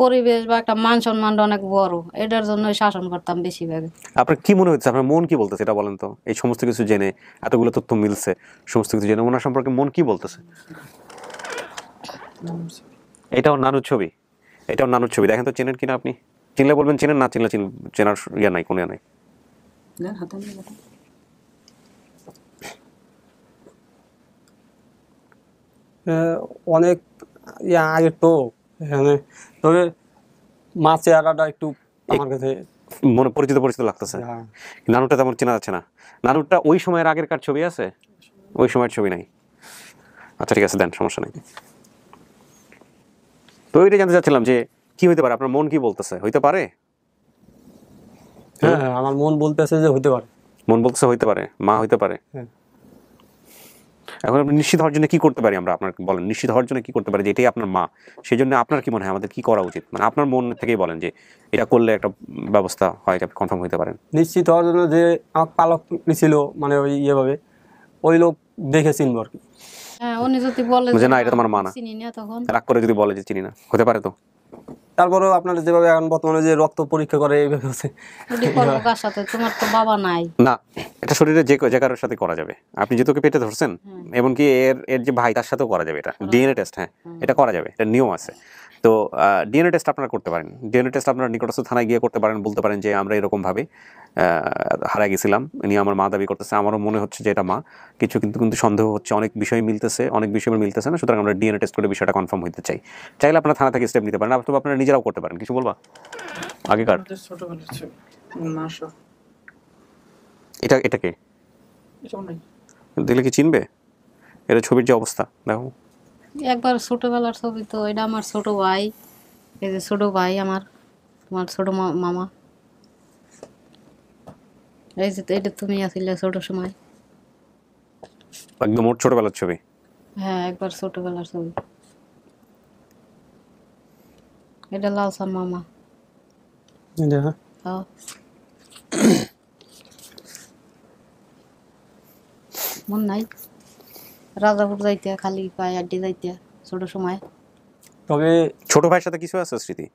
পরিবেশ বা একটা মান সম্মানটা অনেক বড়, এটার জন্য শাসন করতাম বেশিরভাগ। আপনার কি মনে হচ্ছে, আপনার মন কি বলতেছে এটা বলেন তো? এই সমস্ত কিছু জেনে, এতগুলো তথ্য মিলছে, সমস্ত কিছু জেনে ওনার সম্পর্কে মন কি বলতেছে? এটাও নানুর ছবি, এটাও নানুর ছবি। দেখেন তো চেনেন কিনা আপনি? চিনলে বলবেন চেনেন, না চিনলে চেনার ইয়া নাই, কোনো ইয়া নাই। অনেক আগে তো এখানে তবে মাছ চেহারাটা একটু আমার কাছে মনে পরিচিত লাগতেছে। নানুটা তেমন চেনা যাচ্ছে না। নানুরটা ওই সময়ের আগেরকার ছবি আছে, ওই সময়ের ছবি নাই। আচ্ছা ঠিক আছে, দেন, সমস্যা নেই। তো ওইটাই জানতে চাচ্ছিলাম যে কি হইতে পারে, আপনার মন কি বলতেছে? হইতে পারে? হ্যাঁ, আমার মন বলতেছে যে হইতে পারে। মন বলতেছে হইতে পারে, মা হইতে পারে। এখন আপনি নিশ্চিত হওয়ার জন্য কি করতে পারি আমরা? আপনার বলেন, নিশ্চিত হওয়ার জন্য কি করতে পারি যে এটাই আপনার মা? সেই জন্য আপনার কি মনে হয় আমাদের কি করা উচিত? মানে আপনার মন থেকেই বলেন যে এটা করলে একটা ব্যবস্থা হয়, আপনি কনফার্ম হইতে পারেন। নিশ্চিত হওয়ার জন্য যে আমার পালক ছিল, মানে ওই ইয়েভাবে ওই লোক দেখে চিনবো আর কি। হ্যাঁ, উনি যদি বলে যে না এটা তোমার মা না, চিনি না, তখন রাগ করে যদি বলে যে চিনি না, হতে পারে তো। তারপরেও আপনারা যেভাবে এখন বর্তমানে যে রক্ত পরীক্ষা করে এইভাবে আছে, কার সাথে? তোমার তো বাবা নাই না, এটা শরীরে যে কারোর সাথে করা যাবে। আপনি যেহেতু পেটে ধরছেন, এমনকি এর যে ভাই তার সাথেও করা যাবে। এটা ডিএনএ টেস্ট, হ্যাঁ এটা করা যাবে, এটা নিয়ম আছে। তো ডিএনএ টেস্ট আপনারা করতে পারেন। ডিএনএ টেস্ট আপনারা নিকটস্থ থানায় গিয়ে করতে পারেন, বলতে পারেন যে আমরা এরকমভাবে হারাই গেছিলাম, ইনি আমার মা দাবি করতেছে, আমারও মনে হচ্ছে যে এটা মা, কিছু কিন্তু সন্দেহ হচ্ছে, অনেক বিষয় মিলতেছে, অনেক বিষয় মিলতেছে না, সুতরাং আমরা ডিএনএ টেস্ট করে বিষয়টা কনফার্ম হইতে চাই। চাইলে আপনারা থানা থেকে স্টেপ নিতে পারেন, অথবা আপনারা নিজেরাও করতে পারেন। কিছু বলবা আগেকার? এটাকে দেখলে কি চিনবে? এটা ছবির যে অবস্থা দেখো একবার। ছোটবেলার ছবি তো, এটা আমার ছোট ভাই, এই যে ছোট ভাই আমার, তোমার ছোট মামা, এই যে এটা তুমি আসলে ছোট সময়, একদম ওর ছোটবেলার ছবি। হ্যাঁ একবার ছোটবেলার ছবি। এটা লালসান মামা। হ্যাঁ মন নাই রাজাপুর যাইতে খালি পায়ে আড্ডি যাইতে ছোট সময়। তবে ছোট ভাইয়ের সাথে কিছু আছে স্মৃতি?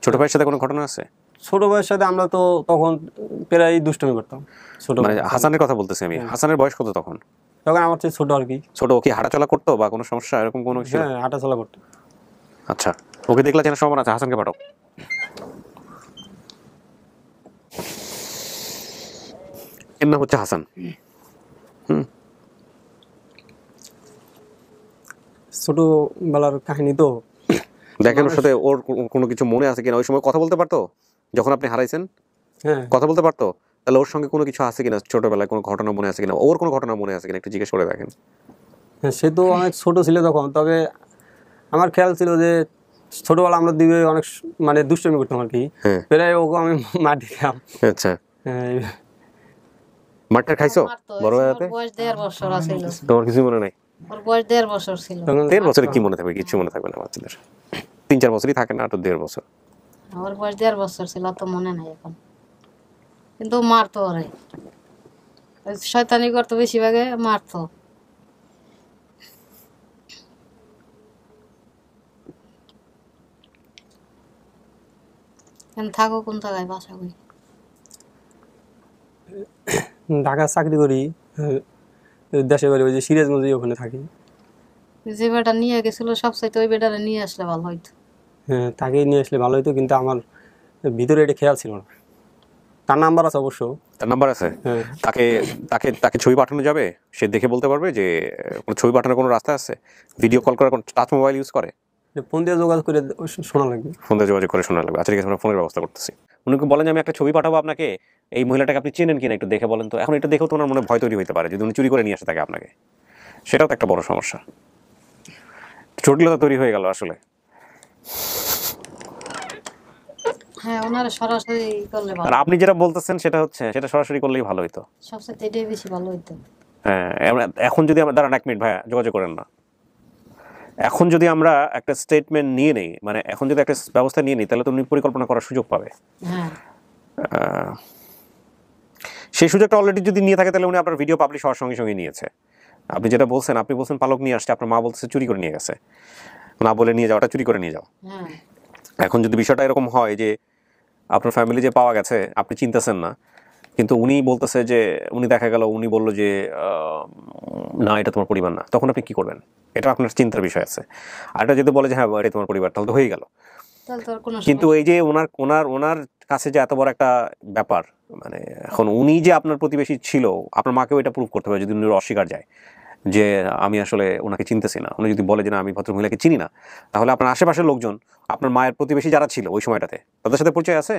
ছোট ভাইয়ের সাথে কোনো ঘটনা আছে? ছোট ভাইয়ের সাথে আমরা তো তখন প্রায় দুষ্টুমি করতাম। ছোট মানে হাসানের কথা বলতেছি আমি। হাসানের বয়স কত তখন? তখন আমার চেয়ে ছোট আর কি। ছোট, ও কি হাঁটাচলা করতো বা কোনো সমস্যা এরকম কোনো কিছু? হ্যাঁ হাঁটাচলা করতো। আচ্ছা, ওকে দেখলে চেনার সম্ভাবনা আছে। হাসানকে পাঠাও। এর নাম হচ্ছে হাসান। ছোটবেলার কাহিনী তো। দেখেন ওর সাথে ওর কোনো কিছু মনে আছে কিনা? ওই সময় কথা বলতে পারতো যখন আপনি হারাইছেন? হ্যাঁ কথা বলতে পারতো? তাহলে ওর সঙ্গে কোনো কিছু আছে কিনা? ছোটবেলায় কোনো ঘটনা মনে আছে কিনা? ওর কোনো ঘটনা মনে আছে কিনা একটু জিজ্ঞেস করে দেখেন। হ্যাঁ সে তো অনেক ছোট ছিল তখন। তবে আমার খেয়াল ছিল যে ছোটবেলা আমরা দুই অনেক মানে দুষ্টুমি করতাম আর কি। প্রায় ওকে আমি মার দিতাম। আচ্ছা, মারটা খাইছো বড় হয়েতে? বয়স 1.5 বছর আছিল। তোমার কিছু মনে নাই? ওর বয়স 1.5 বছর ছিল। 1.5 বছরে কি মনে থাকবে? কিছু মনে থাকবে না বাচ্চাদের। 3-4 বছরই থাকে না, আর 1.5 বছর। ওর বয়স 1.5 বছর ছিল, তো মনে নাই এখন। কিন্তু মারতো ওরে, শয়তানি করতো বেশিরভাগে, মারতো। থাকো কোন জায়গায়? বাসা কই? ঢাকা চাকরি করি, দেশে বাড়ি ওই যে সিরাজগঞ্জে, ওখানে থাকি। যে বেটা নিয়ে গেছিল সবচাইতে ওই বেটারে নিয়ে আসলে ভালো হইতো। হ্যাঁ তাকেই নিয়ে আসলে ভালো হইতো, কিন্তু আমার ভিতরে এটা খেয়াল ছিল না। তার নাম্বার আছে অবশ্য। তার নাম্বার আছে? তাকে তাকে তাকে ছবি পাঠানো যাবে? সে দেখে বলতে পারবে যে কোনো ছবি পাঠানোর কোনো রাস্তা আছে? ভিডিও কল করার কোনো টাচ মোবাইল ইউজ করে? ফোন দিয়ে যোগাযোগ করে শোনা লাগবে। ফোন দিয়ে যোগাযোগ করে শোনা লাগবে। আচ্ছা ঠিক আছে, আমরা ফোনের ব্যবস্থা করতেছি। উনিকে বলেন যে আমি একটা ছবি পাঠাবো আপনাকে, এই মহিলাটাকে আপনি চেনেন কিনা একটু দেখে বলেন তো। এখন এটা দেখেও তো ওনার মনে ভয় তৈরি হতে পারে যদি উনি চুরি করে নিয়ে আসে থাকে আপনাকে। সেটাও তো একটা বড় সমস্যা, জটিলতা তৈরি হয়ে গেল আসলে। হ্যাঁ ওনারা সরাসরি করলে ভালো। আর আপনি যেটা বলতেছেন সেটা হচ্ছে সেটা সরাসরি করলেই ভালো হইতো। সবচেয়ে এটাই বেশি ভালো হইতো। হ্যাঁ এখন যদি আমরা দাঁড়ান 1 মিনিট ভাইয়া, যোগাযোগ করেন না। এখন যদি আমরা একটা স্টেটমেন্ট নিয়ে নেই, মানে এখন যদি একটা ব্যবস্থা নিয়ে নিই, তাহলে তো উনি পরিকল্পনা করার সুযোগ পাবে। হ্যাঁ সেই সুযোগটা অলরেডি যদি নিয়ে থাকে তাহলে উনি আপনার ভিডিও পাবলিশ হওয়ার সঙ্গে সঙ্গে নিয়েছে। আপনি যেটা বলছেন, আপনি বলছেন পালক নিয়ে আসছে, আপনার মা বলছে চুরি করে নিয়ে গেছে। না বলে নিয়ে যাওয়াটা চুরি করে নিয়ে যাও। এখন যদি বিষয়টা এরকম হয় যে আপনার ফ্যামিলি যে পাওয়া গেছে আপনি চিনতেছেন না, কিন্তু উনি বলতেছে যে উনি দেখা গেল উনি বললো যে না এটা তোমার পরিবার না, তখন আপনি কি করবেন? এটা আপনার চিন্তার বিষয় আছে। আর এটা যদি বলে যে হ্যাঁ এটা তোমার পরিবার, তাহলে তো হয়ে গেল। কিন্তু এই যে ওনার ওনার ওনার কাছে যে এত বড় একটা ব্যাপার, মানে এখন উনি যে আপনার প্রতিবেশী ছিল, আপনার মাকেও এটা প্রুভ করতে হবে। যদি উনি অস্বীকার যায় যে আমি আসলে ওনাকে চিনতেছি না, উনি যদি বলে যে না আমি ভদ্রমহিলাকে চিনি না, তাহলে আপনার আশেপাশের লোকজন, আপনার মায়ের প্রতিবেশী যারা ছিল ওই সময়টাতে, তাদের সাথে পরিচয় আছে?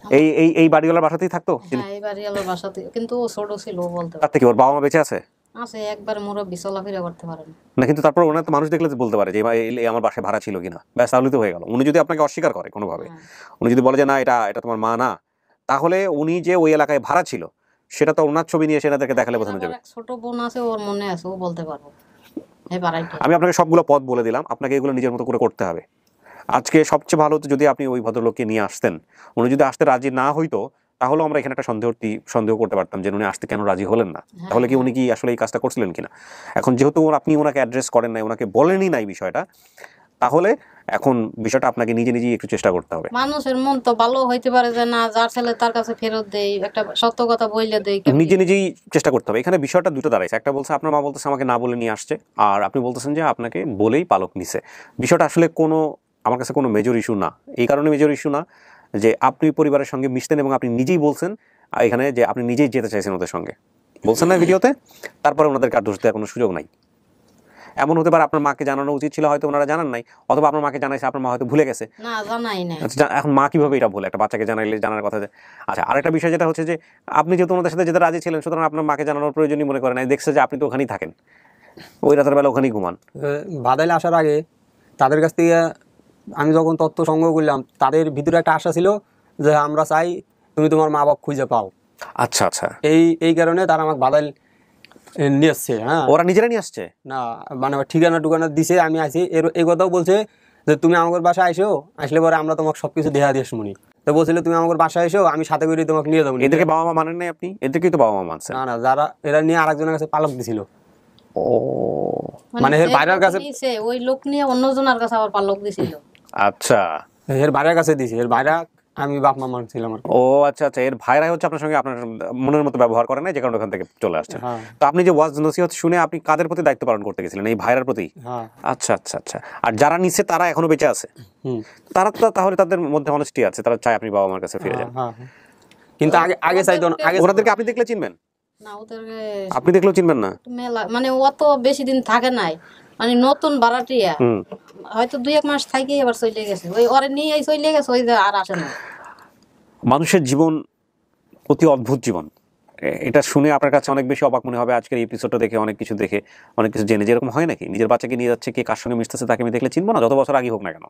এই এই এই বাড়িওয়ালার বাসাতেই থাকতো? হ্যাঁ এই বাড়িওয়ালার বাসাতে, কিন্তু ও ছোট ছিল, বলতে তার থেকে ওর বাবা মা বেঁচে আছে? আছে, একবার মুরব্বি চলাফেরা করতে পারে না, কিন্তু তারপর ওনার তো মানুষ দেখলে বলতে পারে যে আমার বাসায় ভাড়া ছিল কিনা, ব্যাস তাহলে তো হয়ে গেল। উনি যদি আপনাকে অস্বীকার করে কোনোভাবে, উনি যদি বলে যে না এটা এটা তোমার মা না, তাহলে উনি যে ওই এলাকায় ভাড়া ছিল সেটা তো ওনার ছবি নিয়ে সেনাদেরকে দেখালে বোঝানো যাবে। ছোট বোন আছে, ওর মনে আছে, ও বলতে পারবো। আমি আপনাকে সবগুলো পথ বলে দিলাম, আপনাকে এগুলো নিজের মতো করে করতে হবে। আজকে সবচেয়ে ভালো হতো যদি আপনি ওই ভদ্রলোককে নিয়ে আসতেন। উনি যদি আসতে রাজি না হইতো, তাহলে আমরা এখানে একটা সন্দেহ করতে পারতাম যে উনি আসতে কেন রাজি হলেন না, তাহলে কি উনি কি আসলে এই কাজটা করছিলেন কিনা। এখন যেহেতু আপনি ওনাকে অ্যাড্রেস করেন নাই, ওনাকে বলেনই নাই বিষয়টা, তাহলে এখন বিষয়টা আপনাকে নিজে নিজেই একটু চেষ্টা করতে হবে। মানুষের মন তো ভালো হইতে পারে যে না যার ছেলে তার কাছে ফেরত দেই, একটা সত্য কথা বইলে দেই, নিজে নিজেই চেষ্টা করতে হবে। এখানে বিষয়টা দুটো দাঁড়াইছে, একটা বলছে আপনার মা বলতেছে আমাকে না বলে নিয়ে আসছে, আর আপনি বলতেছেন যে আপনাকে বলেই পালক নিছে। বিষয়টা আসলে কোনো আমার কাছে কোনো মেজর ইস্যু না। এই কারণে মেজর ইস্যু না যে আপনি পরিবারের সঙ্গে মিশতেন এবং আপনি নিজেই বলছেন এখানে যে আপনি নিজেই যেতে চাইছেন ওদের সঙ্গে, বলছেন না ভিডিওতে, তারপরে ওনাদেরকে আর দোষ দেওয়ার কোনো সুযোগ নাই। এমন হতে পারে আপনার মাকে জানানো উচিত ছিল, হয়তো ওনারা জানান নাই, অথবা আপনার মাকে জানাইছে, আপনার মা হয়তো ভুলে গেছে। না জানাই নাই। এখন মা কিভাবে এটা ভুলে, একটা বাচ্চাকে জানাইলে জানার কথা। আচ্ছা আরেকটা বিষয় যেটা হচ্ছে যে আপনি যেহেতু ওনাদের সাথে যেতে রাজি ছিলেন, সুতরাং আপনার মাকে জানানোর প্রয়োজনই মনে করেন নাই, দেখছে যে আপনি তো ওখানেই থাকেন, ওই রাতের বেলা ওখানেই ঘুমান। বাদাইলে আসার আগে তাদের কাছ থেকে আমি যখন তথ্য সংগ্রহ করলাম, তাদের ভিতরে একটা আশা ছিল যে আমরা চাই তুমি তোমার মা বাপ খুঁজে পাও। আচ্ছা আচ্ছা, এই কারণে তারা আমাকে বাদাইল নিয়ে আসছে। হ্যাঁ, ওরা নিজেরা নিয়ে আসছে না মানে ঠিকানা টুকানা দিছে, আমি আছি এই কথাও বলছে যে তুমি আমার বাসায় আইসো, আসলে পরে আমরা তোমাকে সবকিছু দেয়া দিয়ে শুনি। তো বলছিল তুমি আমার বাসায় এসো, আমি সাথে করে তোমাকে নিয়ে যাবো। এদেরকে বাবা মা মানেন নাই আপনি? এদেরকেই তো বাবা মা মানছেন। না না, যারা এরা নিয়ে আরেকজনের কাছে পালক দিছিল। ও মানে এর বাইরের কাছে ওই লোক নিয়ে অন্যজনের কাছে আবার পালক দিছিল। আচ্ছা, এর বাইরের কাছে দিছে, এর বাইরে আমি বাপ মা মানছিলাম। ও আচ্ছা আচ্ছা, এর ভাইরাই হচ্ছে আপনার সঙ্গে আপনার মনের মতো ব্যবহার করে না, যে কারণে ওখান থেকে চলে আসছে। তো আপনি যে ওয়াজ নসিহত শুনে আপনি কাদের প্রতি দায়িত্ব পালন করতে গেছিলেন? এই ভাইরার প্রতি? আচ্ছা আচ্ছা আচ্ছা। আর যারা নিচ্ছে তারা এখনো বেঁচে আছে, তারা তো তাহলে তাদের মধ্যে অনেস্টি আছে, তারা চায় আপনি বাবা মার কাছে ফিরে যান। কিন্তু আগে চাইতো না। আগে ওনাদেরকে আপনি দেখলে চিনবেন না, ওদেরকে আপনি দেখলেও চিনবেন না? মেলা মানে অত বেশি দিন থাকে নাই, মানে নতুন ভাড়াটিয়া হয়তো 2-1 মাস থাকি আবার চলে গেছে। ওই ওরে নিয়ে চলে গেছে, ওই আর আসে না। মানুষের জীবন অতি অদ্ভুত জীবন। এটা শুনে আপনার কাছে অনেক বেশি অবাক মনে হবে আজকের এপিসোডটা দেখে, অনেক কিছু দেখে, অনেক কিছু জেনে। যেরকম হয় নাকি নিজের বাচ্চাকে নিয়ে যাচ্ছে, কে কার সঙ্গে মিশতেছে তাকে আমি দেখলে চিনবো না, যত বছর আগে হোক না কেন।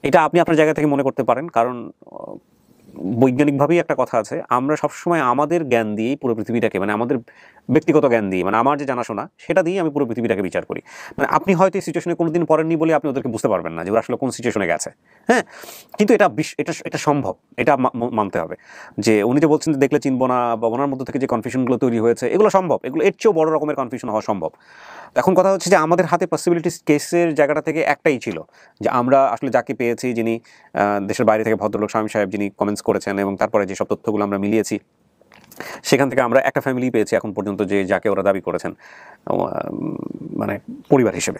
এটা আপনি আপনার জায়গা থেকে মনে করতে পারেন, কারণ বৈজ্ঞানিকভাবেই একটা কথা আছে, আমরা সবসময় আমাদের জ্ঞান দিয়েই পুরো পৃথিবীটাকে, মানে আমাদের ব্যক্তিগত জ্ঞান দিয়ে, মানে আমার যে জানাশোনা সেটা দিয়ে আমি পুরো পৃথিবীটাকে বিচার করি। মানে আপনি হয়তো এই সিচুয়েশনে কোনোদিন পড়েননি বলে আপনি ওদেরকে বুঝতে পারবেন না যে ওরা আসলে কোন সিচুয়েশনে গেছে। হ্যাঁ, কিন্তু এটা সম্ভব, এটা মানতে হবে। যে উনি যে বলছেন যে দেখলে চিনবো না, বা ওনার মধ্যে থেকে যে কনফিউশনগুলো তৈরি হয়েছে, এগুলো সম্ভব, এগুলো এর চেয়েও বড় রকমের কনফিউশন হওয়া সম্ভব। এখন কথা হচ্ছে যে আমাদের হাতে পসিবিলিটিস কেসের জায়গাটা থেকে একটাই ছিল, যে আমরা আসলে যাকে পেয়েছি, যিনি দেশের বাইরে থেকে ভদ্রলোক শামীম সাহেব যিনি কমেন্টস করেছেন, এবং তারপরে যেসব তথ্যগুলো আমরা মিলিয়েছি, সেখান থেকে আমরা একটা ফ্যামিলি পেয়েছি এখন পর্যন্ত, যে যাকে ওরা দাবি করেছেন মানে পরিবার হিসেবে,